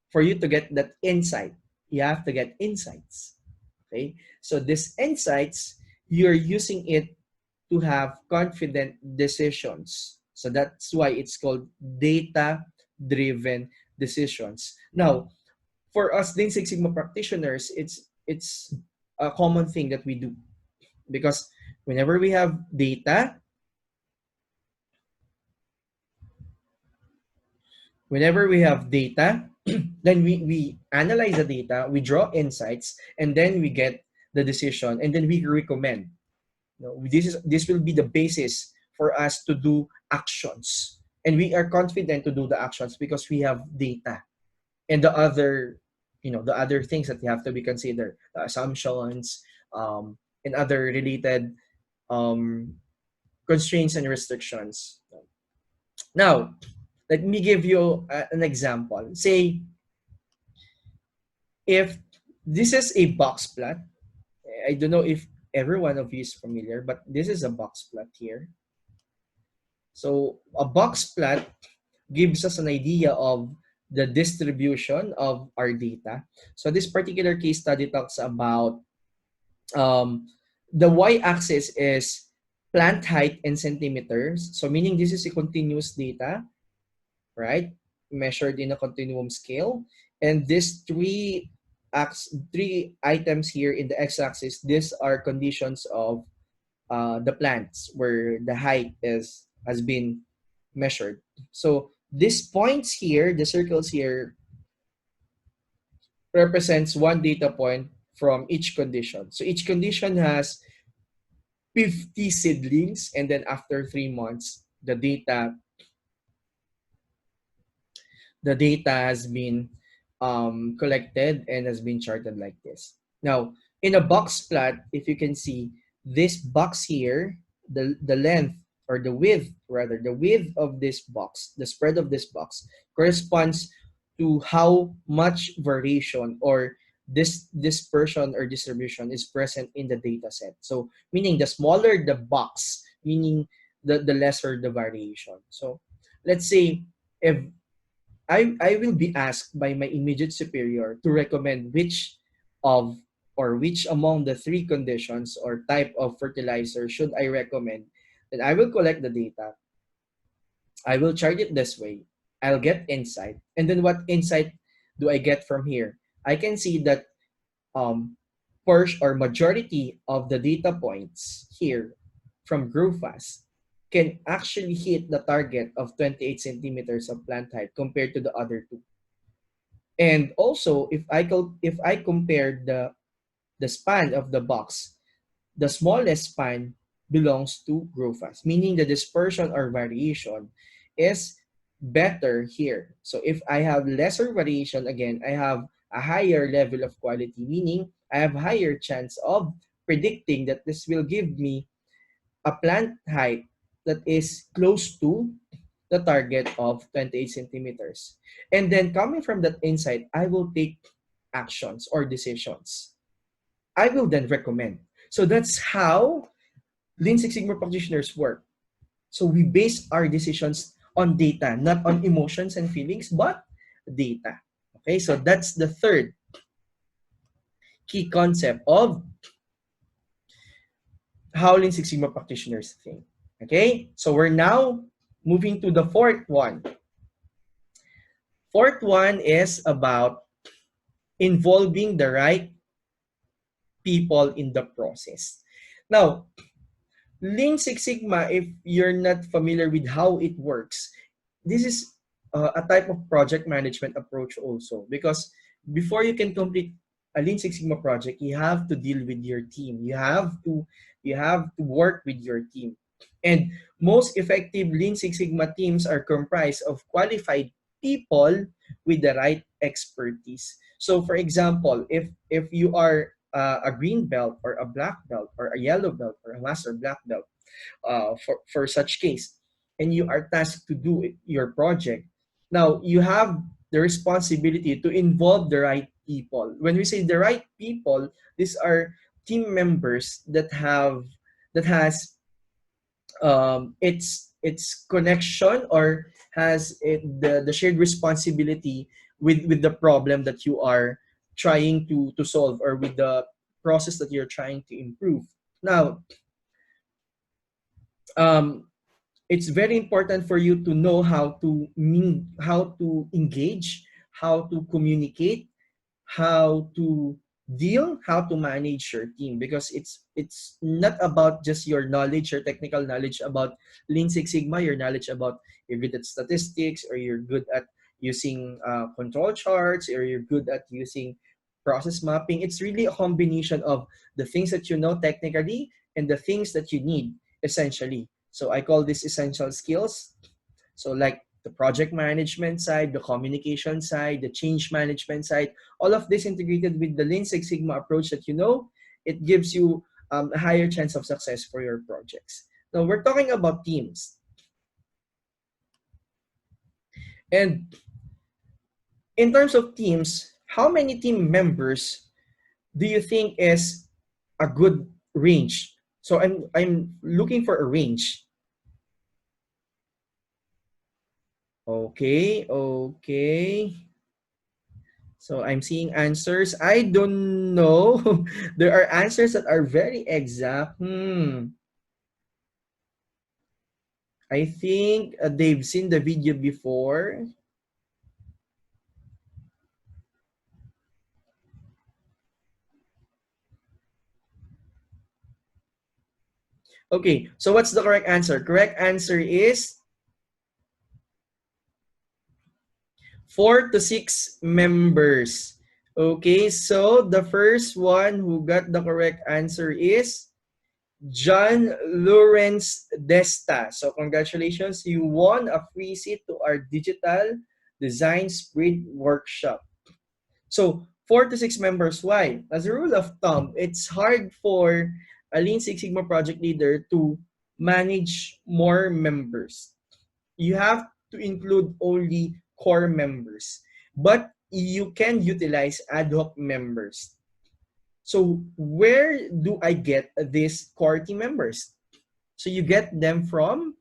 for you to get that insight. You have to get insights. Okay, so these insights, you're using it to have confident decisions. So that's why it's called data-driven decisions. Now, for us Lean Six Sigma practitioners, it's a common thing that we do because whenever we have data, then we analyze the data, we draw insights, and then we get the decision, and then we recommend. This will be the basis for us to do actions, and we are confident to do the actions because we have data. And the other things that you have to be considered, the assumptions, and other related um, constraints and restrictions. Now, let me give you an example. Say, if this is a box plot, I don't know if every one of you is familiar, but this is a box plot here. So a box plot gives us an idea of the distribution of our data. So this particular case study talks about the y-axis is plant height in centimeters. So meaning this is a continuous data, right? Measured in a continuum scale. And these three items here in the x-axis, these are conditions of the plants where the height has been measured. So these points here, the circles here, represents one data point from each condition. So each condition has 50 seedlings, and then after 3 months, the data has been collected and has been charted like this. Now, in a box plot, if you can see this box here, the length or the width, rather, the width of this box, the spread of this box corresponds to how much variation or this dispersion or distribution is present in the data set. So meaning the smaller the box, meaning the lesser the variation. So let's say if I will be asked by my immediate superior to recommend of which among the three conditions or type of fertilizer should I recommend. Then I will collect the data. I will chart it this way. I'll get insight. And then what insight do I get from here? I can see that majority of the data points here from GrowFast can actually hit the target of 28 centimeters of plant height compared to the other two. And also, if I compare the span of the box, the smallest span belongs to GrowFast, meaning the dispersion or variation is better here. So if I have lesser variation, again, I have a higher level of quality, meaning I have higher chance of predicting that this will give me a plant height that is close to the target of 28 centimeters. And then coming from that insight, I will take actions or decisions. I will then recommend. So that's how Lean Six Sigma practitioners work. So we base our decisions on data, not on emotions and feelings, but data. Okay, so that's the third key concept of how Lean Six Sigma practitioners think. Okay, so we're now moving to the fourth one. Fourth one is about involving the right people in the process. Now, Lean Six Sigma, if you're not familiar with how it works, this is a type of project management approach also, because before you can complete a Lean Six Sigma project, you have to deal with your team. You have to work with your team. And most effective Lean Six Sigma teams are comprised of qualified people with the right expertise. So for example, if you are a green belt or a black belt or a yellow belt or a master black belt, for such case, and you are tasked to do your project, now you have the responsibility to involve the right people. When we say the right people, these are team members that has its connection or has the shared responsibility with the problem that you are trying to solve, or with the process that you're trying to improve. Now, um, it's very important for you to know how to engage, how to communicate, how to how to manage your team, because it's not about just your knowledge, your technical knowledge about Lean Six Sigma, your knowledge about you're good at statistics, or you're good at using control charts, or you're good at using process mapping. It's really a combination of the things that you know technically and the things that you need essentially. So I call this essential skills. So like the project management side, the communication side, the change management side, all of this integrated with the Lean Six Sigma approach that you know, it gives you a higher chance of success for your projects. Now we're talking about teams. And in terms of teams, how many team members do you think is a good range? So I'm looking for a range. Okay, okay. So I'm seeing answers. I don't know. There are answers that are very exact. I think they've seen the video before. Okay, so what's the correct answer? Correct answer is 4 to 6 members. Okay, so the first one who got the correct answer is John Lawrence Desta. So congratulations, you won a free seat to our digital design sprint workshop. So 4 to 6 members. Why? As a rule of thumb, it's hard for a Lean Six Sigma project leader to manage more members. You have to include only core members, but you can utilize ad hoc members. So where do I get these core team members? So you get them from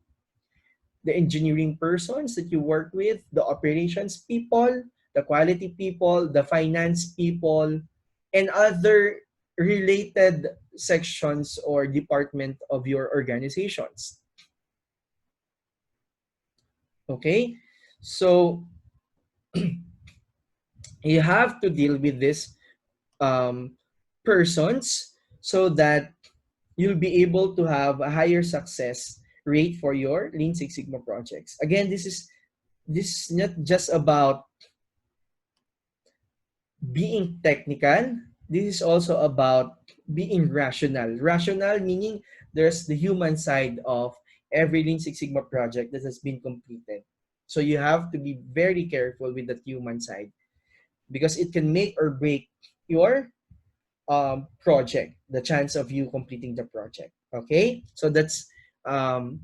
the engineering persons that you work with, the operations people, the quality people, the finance people, and other related sections or department of your organizations. Okay? So you have to deal with these um, persons so that you'll be able to have a higher success rate for your Lean Six Sigma projects. Again, this is not just about being technical. This is also about being rational. Rational meaning there's the human side of every Lean Six Sigma project that has been completed. So you have to be very careful with that human side because it can make or break your project, the chance of you completing the project. Okay, so that's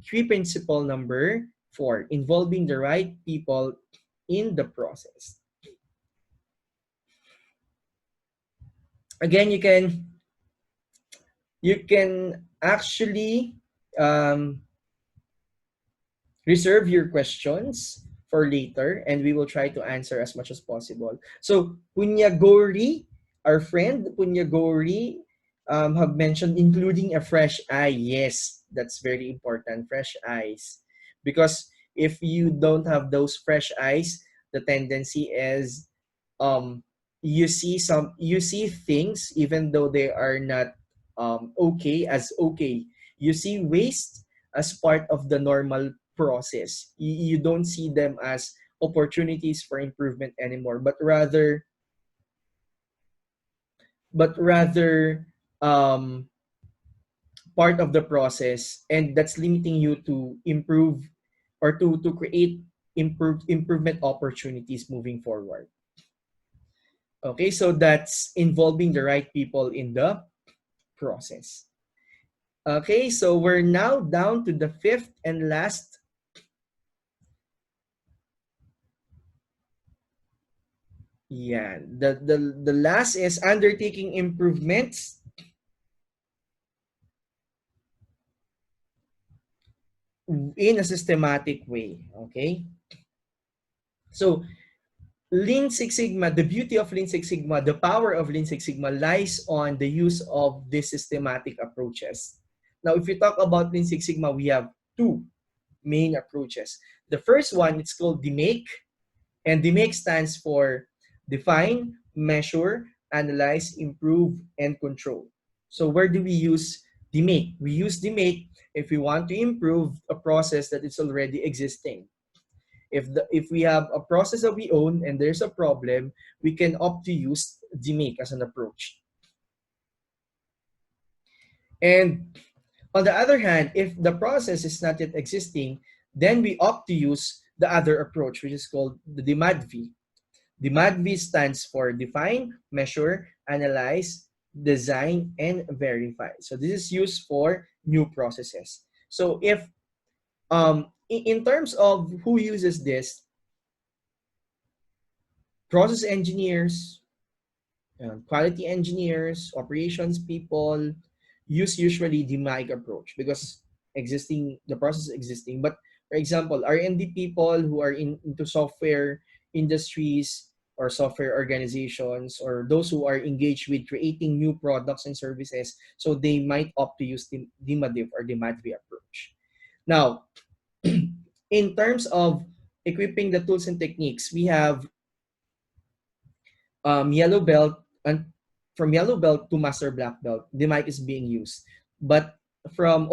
key principle number 4, involving the right people in the process. Again, you can actually um, reserve your questions for later and we will try to answer as much as possible. So Punyagori, our friend Punyagori, have mentioned including a fresh eye. Yes, that's very important, fresh eyes. Because if you don't have those fresh eyes, the tendency is um, you see things even though they are not okay as okay. You see waste as part of the normal process. You don't see them as opportunities for improvement anymore, but rather um, part of the process, and that's limiting you to improve or to create improvement opportunities moving forward. Okay, so that's involving the right people in the process. Okay, so we're now down to the fifth and last. Yeah, the last is undertaking improvements in a systematic way. Okay, so Lean Six Sigma, the beauty of Lean Six Sigma, the power of Lean Six Sigma lies on the use of these systematic approaches. Now, if you talk about Lean Six Sigma, we have two main approaches. The first one, it's called DMAKE, and DMAKE stands for define, measure, analyze, improve, and control. So where do we use DMAKE? We use DMAKE if we want to improve a process that is already existing. If we have a process that we own and there's a problem, we can opt to use DMAKE as an approach. And on the other hand, if the process is not yet existing, then we opt to use the other approach, which is called the DMADV. DMADV stands for define, measure, analyze, design, and verify. So this is used for new processes. So if in terms of who uses this, process engineers, quality engineers, operations people use usually the MIG approach because the process is existing. But for example, R&D people who are into software industries or software organizations or those who are engaged with creating new products and services, so they might opt to use the DMADIV or the MADV approach. Now, in terms of equipping the tools and techniques, we have yellow belt, and from yellow belt to master black belt, the mic is being used. But from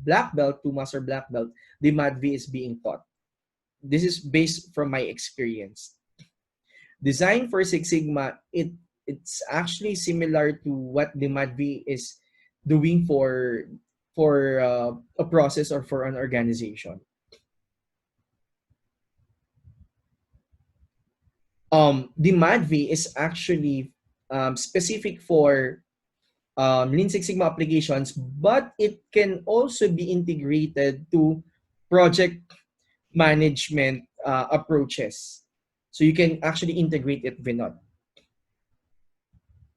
black belt to master black belt, the MADV is being taught. This is based from my experience. Design for Six Sigma, it's actually similar to what the MADV is doing for a process or for an organization. The MADV is actually specific for Lean Six Sigma applications, but it can also be integrated to project management approaches. So you can actually integrate it with not.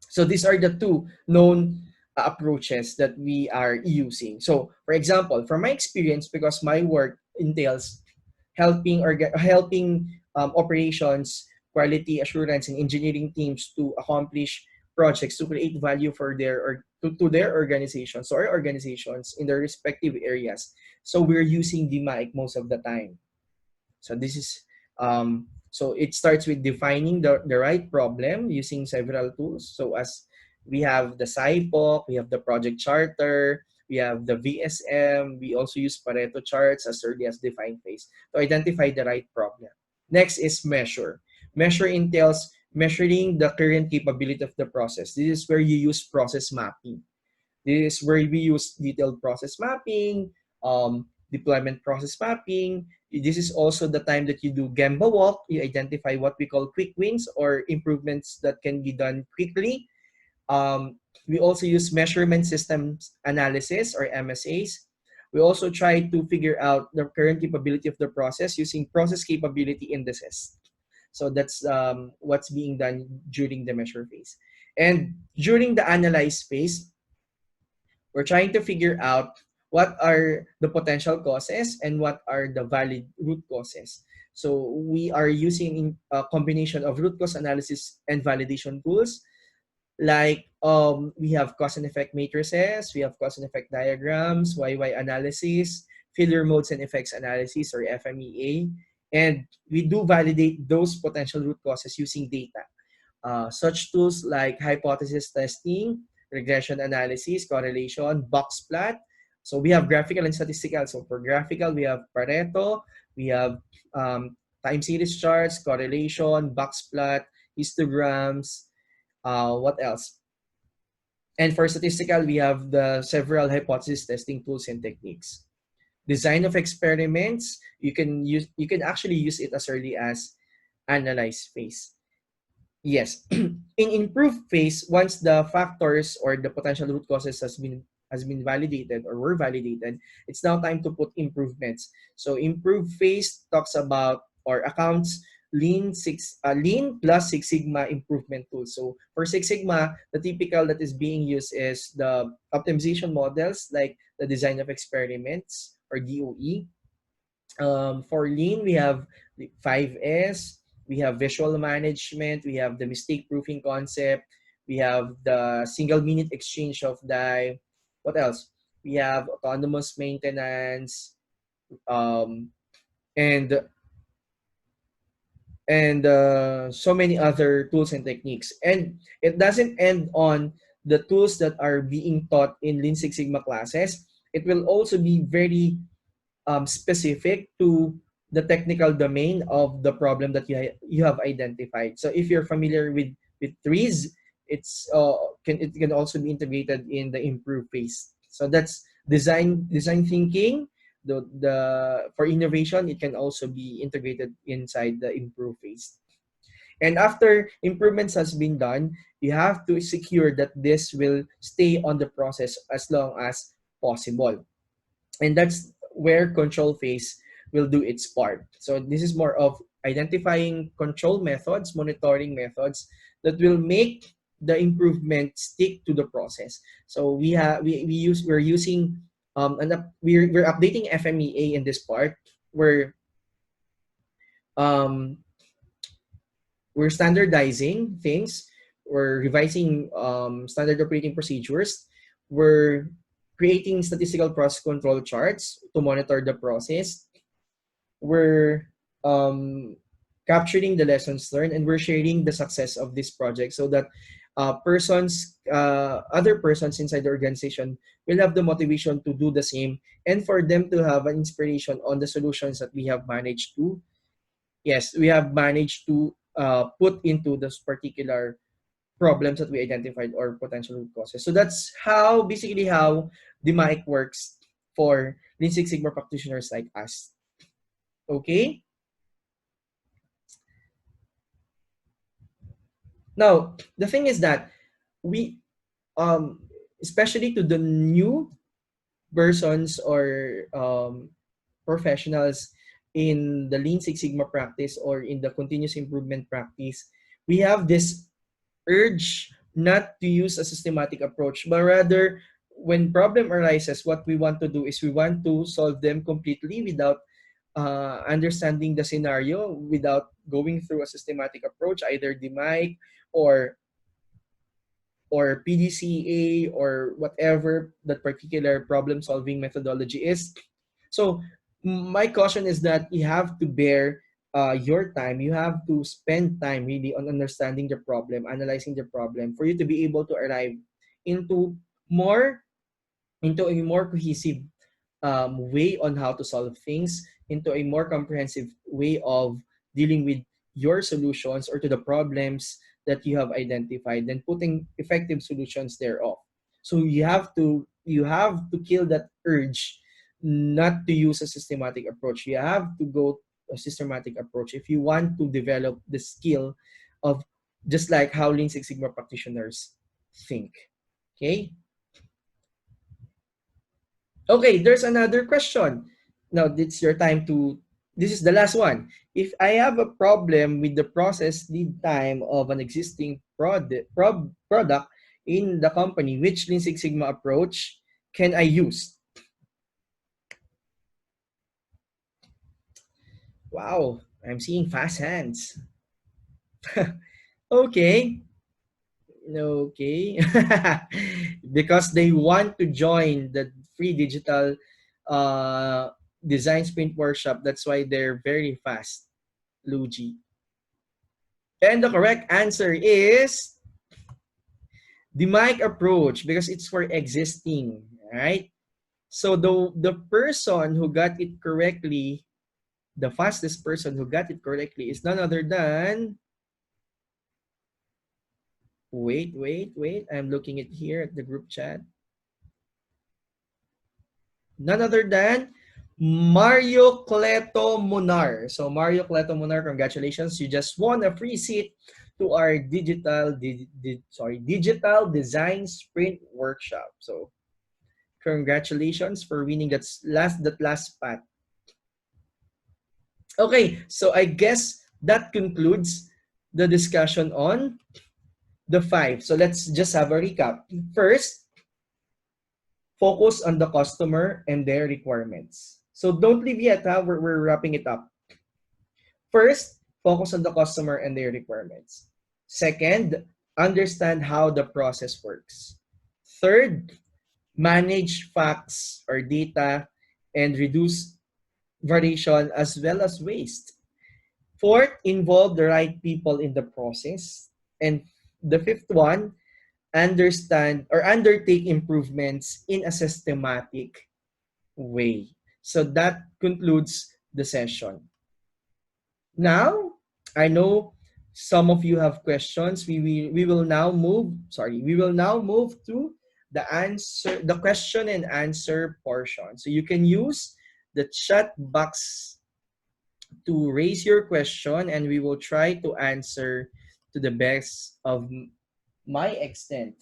So these are the two known approaches that we are using. So, for example, from my experience, because my work entails helping operations, quality assurance, and engineering teams to accomplish projects to create value for their or to their organizations or organizations in their respective areas. So we're using DMAIC most of the time. So this is so it starts with defining the right problem using several tools. So as we have the SIPOC, we have the project charter, we have the VSM, we also use Pareto charts as early as define phase to identify the right problem. Next is measure. Measure entails measuring the current capability of the process. This is where you use process mapping. This is where we use detailed process mapping, deployment process mapping. This is also the time that you do Gemba walk. You identify what we call quick wins or improvements that can be done quickly. We also use measurement systems analysis or MSAs. We also try to figure out the current capability of the process using process capability indices. So that's what's being done during the measure phase. And during the analyze phase, we're trying to figure out what are the potential causes and what are the valid root causes. So we are using a combination of root cause analysis and validation tools. Like we have cause and effect matrices, we have cause and effect diagrams, YY analysis, failure modes and effects analysis or FMEA, and we do validate those potential root causes using data. Such tools like hypothesis testing, regression analysis, correlation, box plot. So we have graphical and statistical. So for graphical, we have Pareto, we have time series charts, correlation, box plot, histograms, what else? And for statistical, we have the several hypothesis testing tools and techniques. Design of experiments, you can actually use it as early as analyze phase. Yes. In improved phase, once the factors or the potential root causes has been validated or were validated, it's now time to put improvements. So improved phase talks about or accounts lean plus Six Sigma improvement tools. So for Six Sigma, the typical that is being used is the optimization models like the design of experiments or DOE. For lean, we have the 5S, we have visual management, we have the mistake proofing concept, we have the single minute exchange of die. What else? We have autonomous maintenance, um, and so many other tools and techniques. And it doesn't end on the tools that are being taught in Lean Six Sigma classes. It will also be very specific to the technical domain of the problem that you have identified. So if you're familiar with trees, it can also be integrated in the improve phase. So that's design thinking. The for innovation, it can also be integrated inside the improve phase. And after improvements has been done, you have to secure that this will stay on the process as long as possible. And that's where control phase will do its part. So this is more of identifying control methods, monitoring methods that will make the improvement stick to the process. So we're using we're updating FMEA in this part where um, we're standardizing things, we're revising standard operating procedures, we're creating statistical process control charts to monitor the process, we're capturing the lessons learned, and we're sharing the success of this project so that other persons inside the organization will have the motivation to do the same and for them to have an inspiration on the solutions that we have managed to put into those particular problems that we identified or potential root causes. So that's basically how the mic works for Lean Six Sigma practitioners like us. Okay? Now, the thing is that we, especially to the new persons or professionals in the Lean Six Sigma practice or in the continuous improvement practice, we have this urge not to use a systematic approach, but rather when problem arises, what we want to do is we want to solve them completely without understanding the scenario, without going through a systematic approach, either DMIC or PDCA or whatever that particular problem solving methodology is. So my caution is that you have to bear your time. You have to spend time really on understanding the problem, analyzing the problem for you to be able to arrive into more into a more cohesive way on how to solve things, into a more comprehensive way of dealing with your solutions or to the problems that you have identified, then putting effective solutions thereof. So you have to kill that urge not to use a systematic approach. You have to go a systematic approach if you want to develop the skill of just like how Lean Six Sigma practitioners think. Okay? Okay, there's another question. Now, it's your time to, this is the last one. If I have a problem with the process lead time of an existing product in the company, which Lean Six Sigma approach can I use? Wow, I'm seeing fast hands. Okay, okay. Because they want to join the free digital uh, design sprint workshop. That's why they're very fast, Luigi. And the correct answer is the mic approach because it's for existing, right? So the person who got it correctly, the fastest person who got it correctly is none other than, wait, I'm looking at here at the group chat. None other than Mario Cleto Munar. So Mario Cleto Munar, congratulations. You just won a free seat to our digital design sprint workshop. So congratulations for winning that last spot. Okay, so I guess that concludes the discussion on the 5. So let's just have a recap. First, focus on the customer and their requirements. So don't leave yet, we're wrapping it up. First, focus on the customer and their requirements. Second, understand how the process works. Third, manage facts or data and reduce variation as well as waste. Fourth, involve the right people in the process. And the fifth one, understand or undertake improvements in a systematic way. So that concludes the session. Now, I know some of you have questions. We will now move to the question and answer portion. So you can use the chat box to raise your question and we will try to answer to the best of my extent.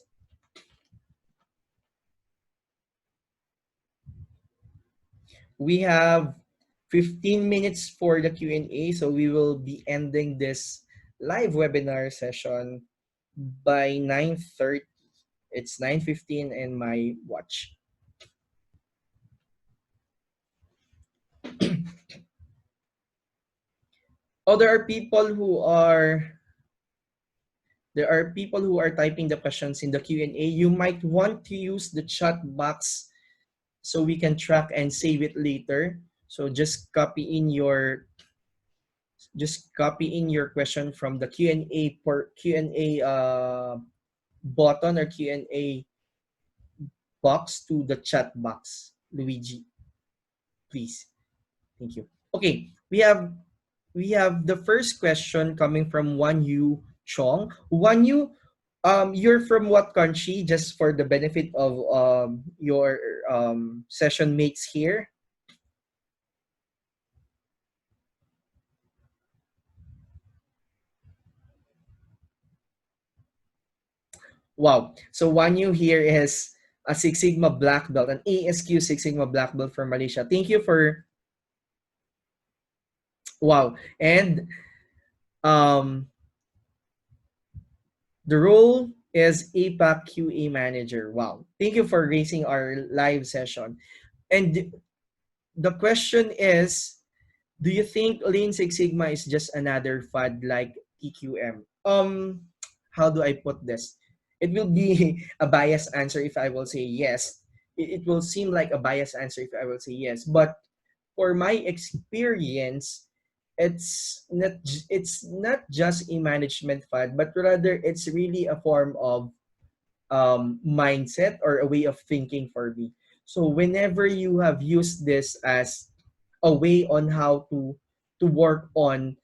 We have 15 minutes for the Q&A, so we will be ending this live webinar session by 9:30. It's 9:15 in my watch. Oh, there are people who are typing the questions in the Q&A. You might want to use the chat box so we can track and save it later. So just copy in your question from the Q&A button or Q&A box to the chat box, Luigi, please. Thank you. Okay, we have the first question coming from Wanyu Chong. Wanyu, you're from what country? Just for the benefit of your session mates here. Wow. So Wanyu here is a Six Sigma Black Belt, an ASQ Six Sigma Black Belt from Malaysia. Thank you for, wow. And um, the role is APAC QA manager. Wow. Thank you for raising our live session. And the question is, do you think Lean Six Sigma is just another fad like TQM? How do I put this? It will be a biased answer if I will say yes. It will seem like a biased answer if I will say yes. But for my experience, it's not just a management fad, but rather it's really a form of mindset or a way of thinking for me. So whenever you have used this as a way on how to work on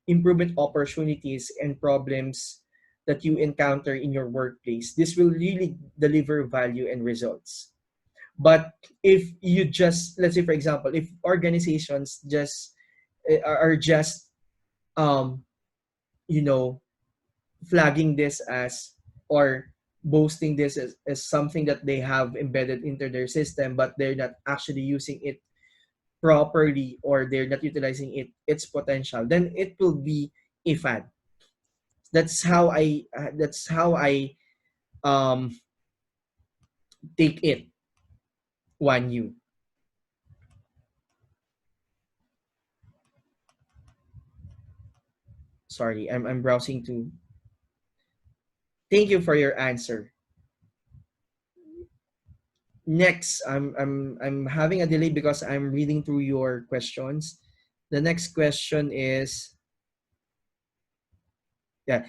improvement opportunities and problems that you encounter in your workplace, this will really deliver value and results. But if you just, let's say for example, if organizations just are just um you know flagging this as or boasting this as something that they have embedded into their system, but they're not actually using it properly or they're not utilizing its potential, then it will be a fad. That's how I um take it. One you. Sorry, I'm browsing to. Thank you for your answer. Next, I'm having a delay because I'm reading through your questions. The next question is, yeah,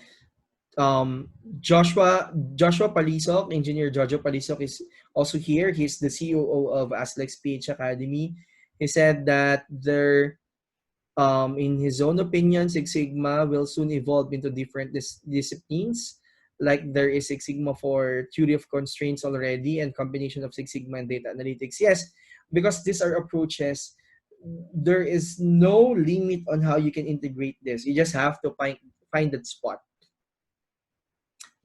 um Joshua Palisok, engineer Jojo Palisok is also here. He's the COO of Aslex PH Academy. He said that there in his own opinion, Six Sigma will soon evolve into different disciplines. Like there is Six Sigma for theory of constraints already and combination of Six Sigma and data analytics. Yes, because these are approaches. There is no limit on how you can integrate this. You just have to find that spot.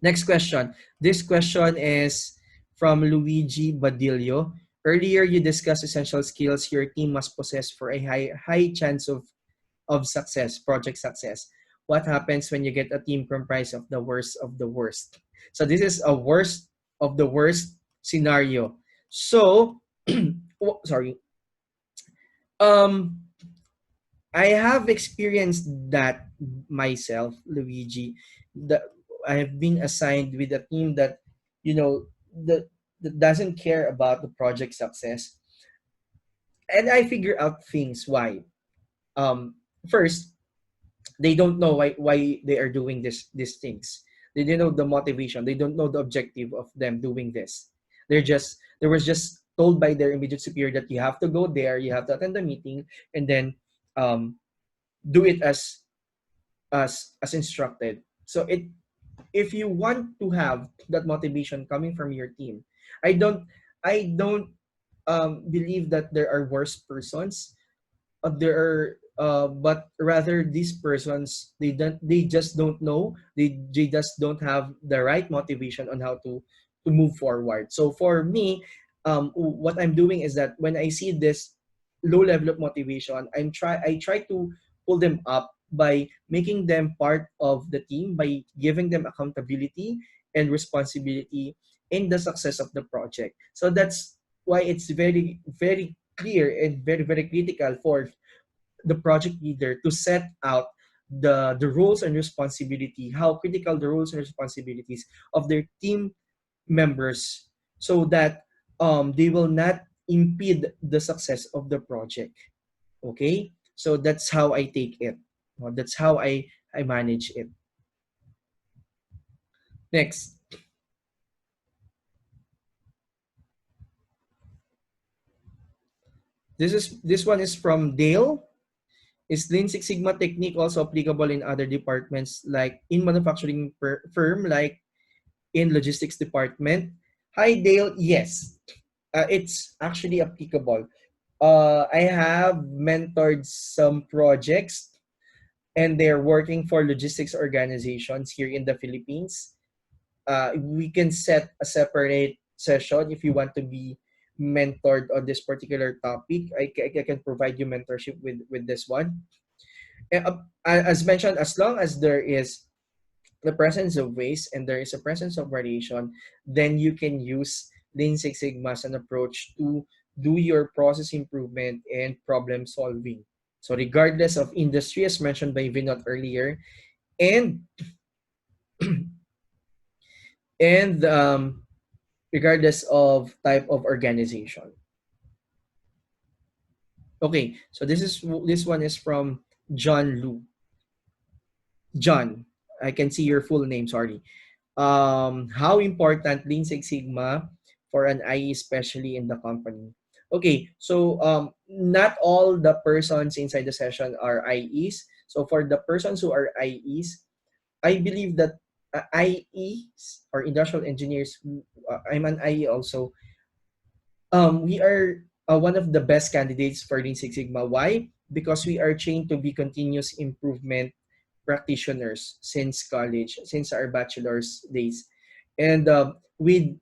Next question. This question is from Luigi Badillo. Earlier, you discussed essential skills your team must possess for a high chance of success, project success. What happens when you get a team comprised of the worst of the worst? So this is a worst of the worst scenario. So, sorry. Um, I have experienced that myself, Luigi. That I have been assigned with a team that, you know, that doesn't care about the project success, and I figure out things why. First, they don't know why they are doing these things. They don't know the motivation. They don't know the objective of them doing this. They were just told by their immediate superior that you have to go there, you have to attend the meeting, and then um, do it as instructed. So if you want to have that motivation coming from your team, I don't I don't believe that there are worse persons. There are but rather these persons, they just don't know, they just don't have the right motivation on how to move forward. So for me, what I'm doing is that when I see this low level of motivation, I try to pull them up by making them part of the team, by giving them accountability and responsibility in the success of the project. So that's why it's very very clear and very very critical for the project leader to set out the roles and responsibility, how critical the roles and responsibilities of their team members, so that they will not impede the success of the project. Okay, so that's how I take it. That's how I manage it. Next, this one is from Dale. Is Lean Six Sigma technique also applicable in other departments, like in manufacturing firm, like in logistics department? Hi Dale, yes, it's actually applicable. I have mentored some projects and they're working for logistics organizations here in the Philippines. We can set a separate session if you want to be mentored on this particular topic. I can provide you mentorship with this one. As mentioned, as long as there is the presence of waste and there is a presence of variation, then you can use Lean Six Sigma as an approach to do your process improvement and problem solving. So regardless of industry, as mentioned by Vinod earlier, and and regardless of type of organization. Okay, so this one is from John Lu. John, I can see your full name. Sorry. How important Lean Six Sigma for an IE, especially in the company? Okay, so not all the persons inside the session are IEs. So for the persons who are IEs, I believe that IEs or industrial engineers, I'm an IE also. We are one of the best candidates for Lean Six Sigma. Why? Because we are trained to be continuous improvement practitioners since college, since our bachelor's days. And with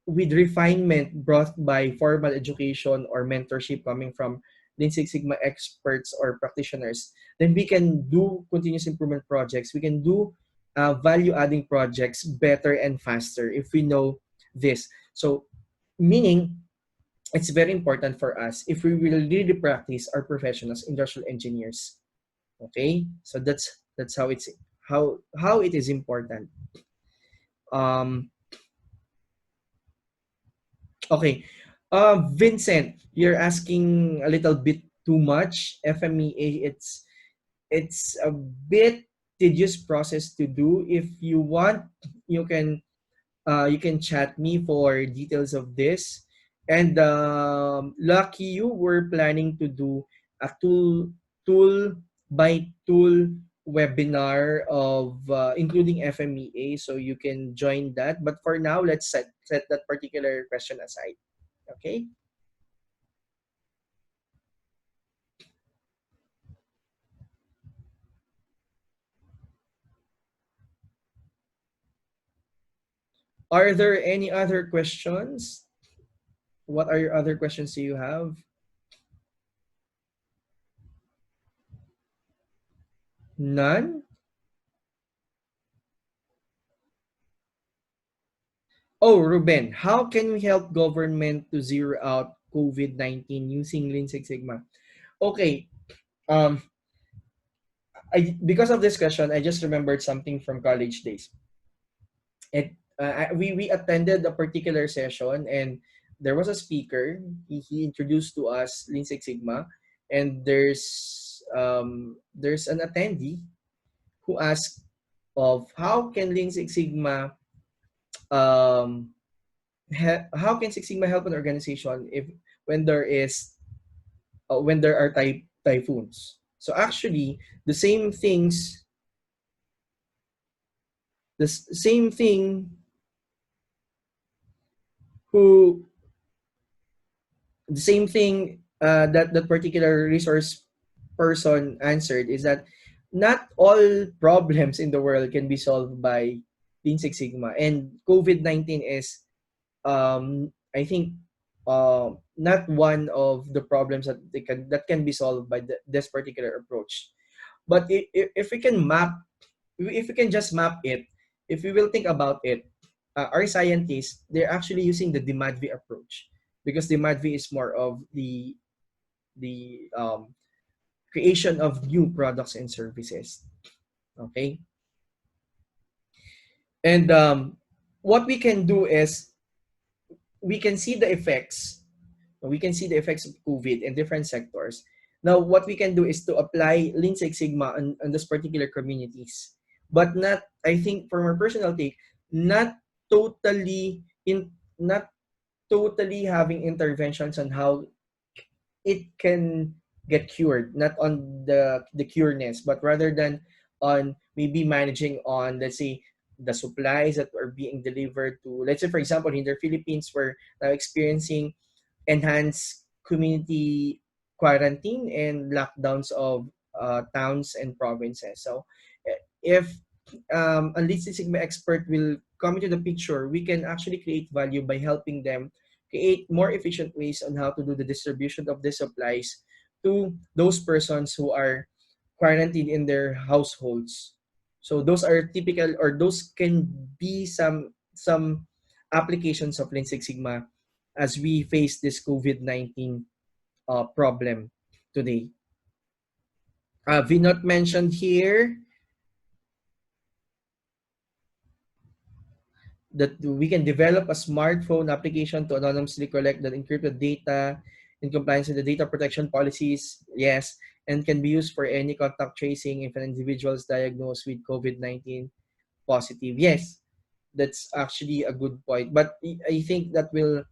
refinement brought by formal education or mentorship coming from Lean Six Sigma experts or practitioners, then we can do continuous improvement projects. We can do value-adding projects better and faster if we know this. So, meaning it's very important for us if we will really practice our profession as industrial engineers. Okay, so that's how it is important. Um, okay, Vincent, you're asking a little bit too much. FMEA, it's a bit tedious process to do. If you want, you can you can chat me for details of this. And lucky you, we're planning to do a tool by tool webinar of including FMEA, so you can join that. But for now, let's set that particular question aside. Okay. Are there any other questions? What are your other questions do you have? None? Oh, Ruben, how can we help government to zero out COVID-19 using Lean Six Sigma? Okay, um, because of this question, I just remembered something from college days. We attended a particular session and there was a speaker. He introduced to us Lean Six Sigma, and there's an attendee who asked of how can Lean Six Sigma um, how can Six Sigma help an organization if when there is when there are typhoons? So actually, the same things, same thing who the same thing that that particular resource person answered is that not all problems in the world can be solved by Lean Six Sigma, and COVID-19 is I think not one of the problems that can be solved by this particular approach. But if we can map, if we can just map it, if we will think about it, our scientists they're actually using the DMADV approach because DMADV is more of the creation of new products and services. Okay, and what we can do is we can see the effects of COVID in different sectors. Now, what we can do is to apply Lean Six Sigma on this particular communities, but not, I think, from our personal take, not totally not totally having interventions on how it can get cured, not on the cureness, but rather than on maybe managing on, let's say, the supplies that are being delivered to, let's say, for example, in the Philippines, we're now experiencing enhanced community quarantine and lockdowns of towns and provinces. So if a Lean Six Sigma expert will come into the picture, we can actually create value by helping them create more efficient ways on how to do the distribution of the supplies to those persons who are quarantined in their households. So those are typical, or those can be some applications of Lean Six Sigma as we face this COVID-19 problem today. We not mentioned here that we can develop a smartphone application to anonymously collect the encrypted data in compliance with the data protection policies. Yes, and can be used for any contact tracing if an individual is diagnosed with COVID-19 positive. Yes, that's actually a good point. But I think that will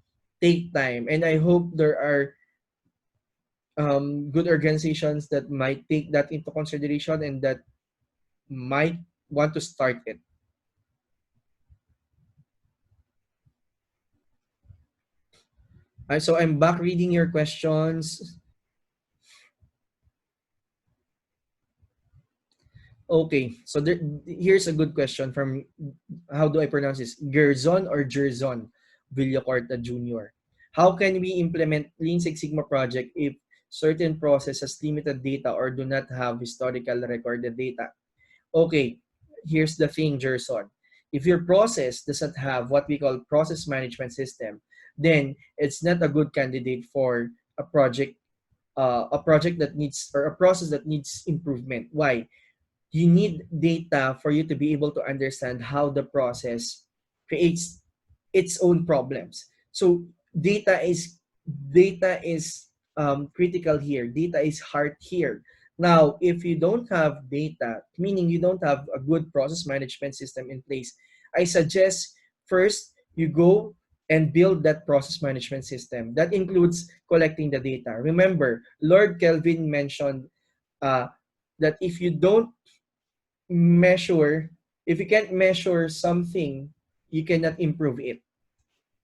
take time, and I hope there are good organizations that might take that into consideration and that might want to start it. So I'm back reading your questions. Okay, so here's a good question from, how do I pronounce this? Gerzon or Gerzon Villacorta Jr. How can we implement Lean Six Sigma project if certain process has limited data or do not have historical recorded data? Okay, here's the thing, Gerson. If your process doesn't have what we call process management system, then it's not a good candidate for a project that needs, or a process that needs improvement. Why? You need data for you to be able to understand how the process creates its own problems. So data is critical here. Data is hard here. Now, if you don't have data, meaning you don't have a good process management system in place, I suggest first you go and build that process management system. That includes collecting the data. Remember, Lord Kelvin mentioned uh, that if you can't measure something, you cannot improve it.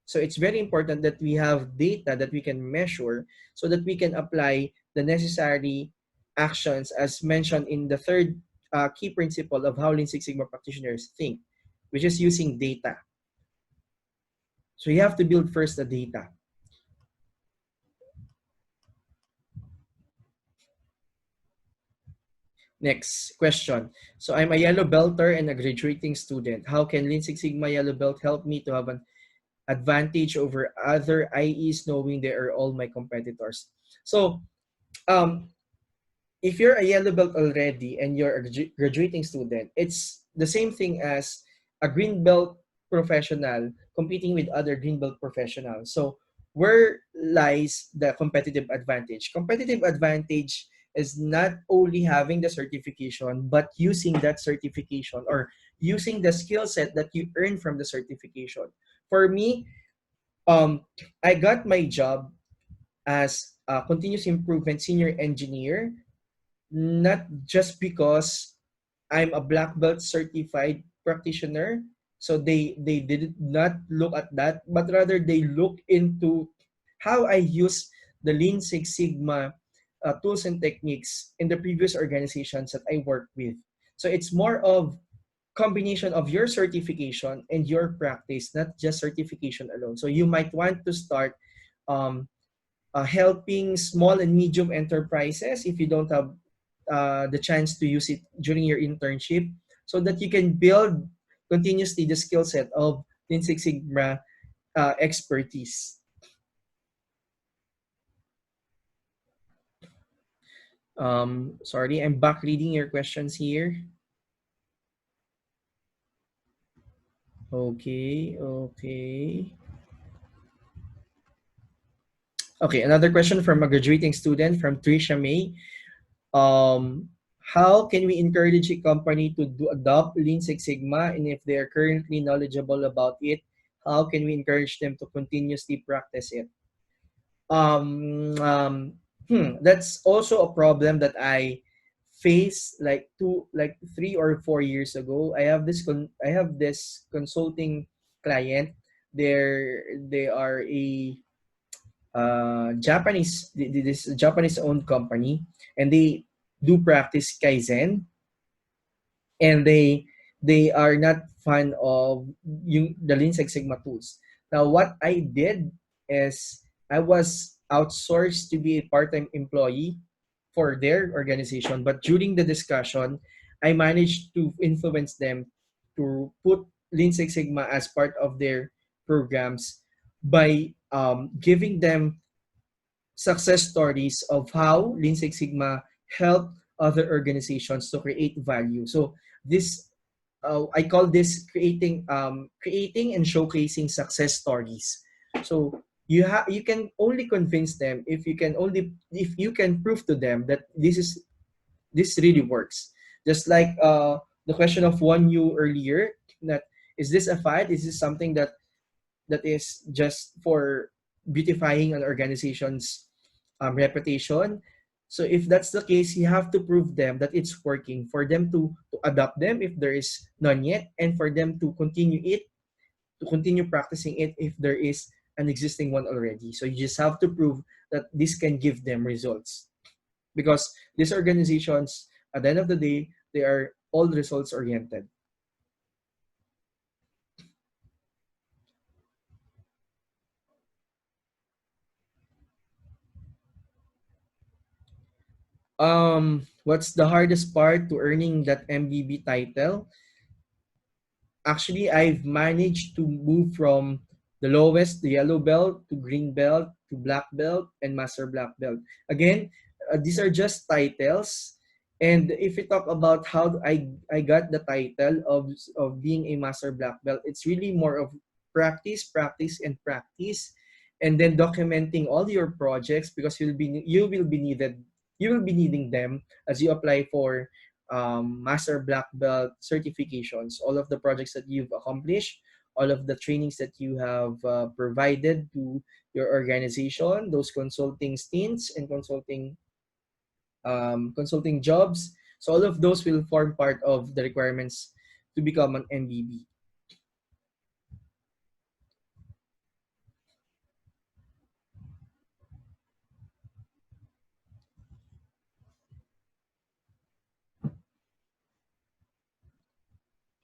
So it's very important that we have data that we can measure so that we can apply the necessary actions as mentioned in the third key principle of how Lean Six Sigma practitioners think, which is using data. So you have to build first the data. Next question. So I'm a yellow belter and a graduating student. How can Lean Six Sigma yellow belt help me to have an advantage over other IEs knowing they are all my competitors? So um, if you're a yellow belt already and you're a graduating student, it's the same thing as a green belt professional competing with other green belt professionals. So where lies the competitive advantage? Competitive advantage is not only having the certification, but using that certification or using the skill set that you earn from the certification. For me, um, I got my job as a continuous improvement senior engineer not just because I'm a black belt certified practitioner. So they did not look at that, but rather they look into how I use the Lean Six Sigma tools and techniques in the previous organizations that I worked with. So it's more of combination of your certification and your practice, not just certification alone. So you might want to start um, helping small and medium enterprises if you don't have the chance to use it during your internship, so that you can build continuously the skill set of Lean Six Sigma expertise. Sorry, I'm back reading your questions here. Okay, okay. Okay, another question from a graduating student from Trisha May. Um, how can we encourage a company to adopt Lean Six Sigma, and if they are currently knowledgeable about it, how can we encourage them to continuously practice it? Um, um, that's also a problem that I faced like 3 or 4 years ago. I have this consulting client. They are a this Japanese owned company, and they do practice kaizen, and they are not fan of the Lean Six Sigma tools. Now what I did is I was outsourced to be a part-time employee for their organization, but during the discussion I managed to influence them to put Lean Six Sigma as part of their programs by giving them success stories of how Lean Six Sigma helped other organizations to create value. So this I call this creating and showcasing success stories. So you can only convince them if you can prove to them that this really works. Just like the question of one you earlier, that is this a fad? Is this something that is just for beautifying an organization's reputation? So if that's the case, you have to prove them that it's working for them to adopt them if there is none yet, and for them to continue practicing it if there is an existing one already. So you just have to prove that this can give them results, because these organizations, at the end of the day, they are all results oriented. What's the hardest part to earning that MBB title? Actually, I've managed to move from the lowest, the yellow belt, to green belt, to black belt, and master black belt. Again, these are just titles. And if we talk about how I got the title of being a master black belt, it's really more of practice, practice, and practice, and then documenting all your projects, because you will be needing them as you apply for master black belt certifications. All of the projects that you've accomplished, all of the trainings that you have provided to your organization, those consulting stints and consulting jobs. So all of those will form part of the requirements to become an MBB.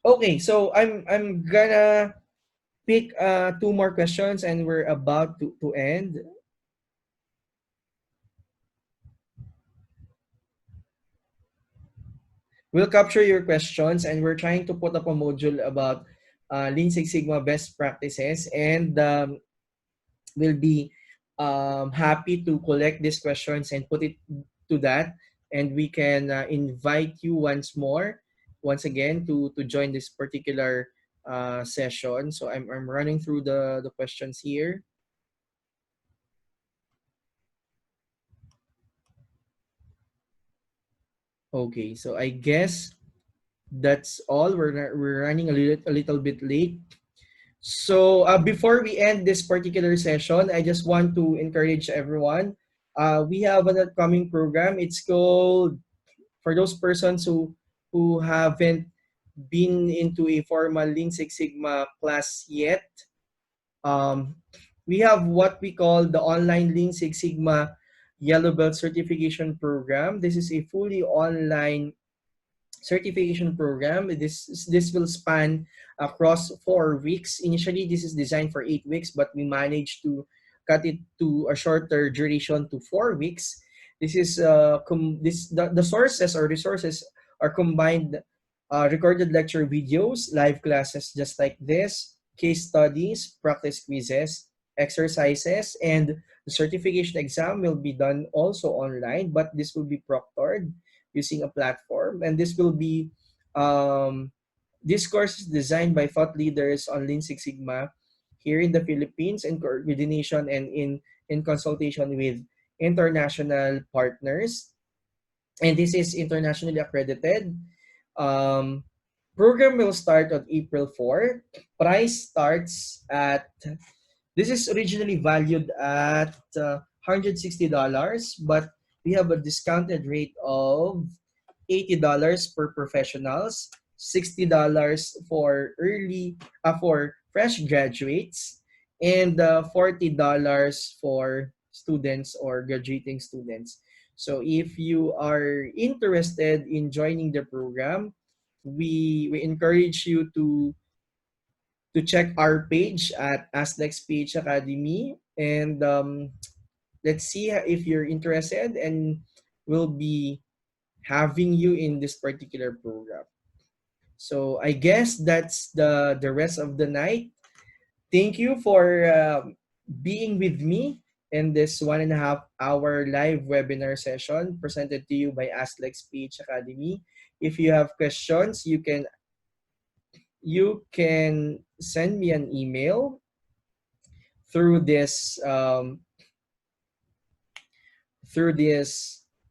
Okay, so I'm gonna pick two more questions and we're about to end. We'll capture your questions, and we're trying to put up a module about Lean Six Sigma best practices, and we'll be happy to collect these questions and put it to that, and we can invite you once again to join this particular session. So I'm running through the questions here. Okay, so I guess that's all. We're running a little bit late. So before we end this particular session, I just want to encourage everyone. We have an upcoming program. It's called, for those persons who haven't been into a formal Lean Six Sigma class yet. Um, we have what we call the online Lean Six Sigma Yellow Belt Certification Program. This is a fully online certification program. This will span across 4 weeks. Initially, this is designed for 8 weeks, but we managed to cut it to a shorter duration to 4 weeks. This is the sources or resources are combined, recorded lecture videos, live classes just like this, case studies, practice quizzes, exercises, and the certification exam will be done also online, but this will be proctored using a platform. And um, this course is designed by thought leaders on Lean Six Sigma here in the Philippines, in coordination and in consultation with international partners. And this is internationally accredited. Um, Program will start on April 4. Price starts at, this is originally valued at $160, but we have a discounted rate of $80 per professionals, $60 for for fresh graduates, and $40 for students or graduating students. So if you are interested in joining the program, we encourage you to check our page at Aslex PH Academy, and let's see if you're interested, and we'll be having you in this particular program. So I guess that's the rest of the night. Thank you for being with me in this 1.5 hour live webinar session presented to you by Ask Speech Academy. If you have questions, you can send me an email through this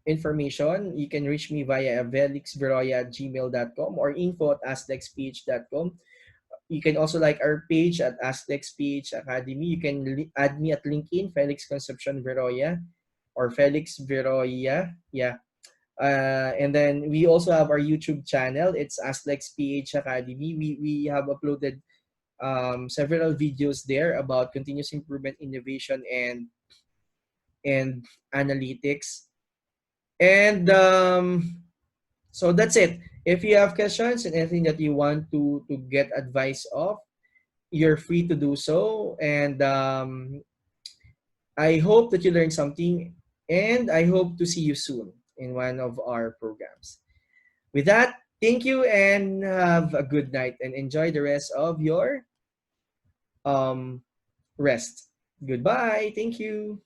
information. You can reach me via felixveroya@gmail.com or info@asklexspeech.com. You can also like our page at Speech Academy. You can add me at LinkedIn, Felix Concepcion Veroya or Felix Veroya. Yeah. And then we also have our YouTube channel. It's Speech Academy. We have uploaded several videos there about continuous improvement, innovation, and analytics. And so that's it. If you have questions and anything that you want to get advice of, you're free to do so. And I hope that you learned something, and I hope to see you soon in one of our programs. With that, thank you and have a good night and enjoy the rest of your um, rest. Goodbye. Thank you.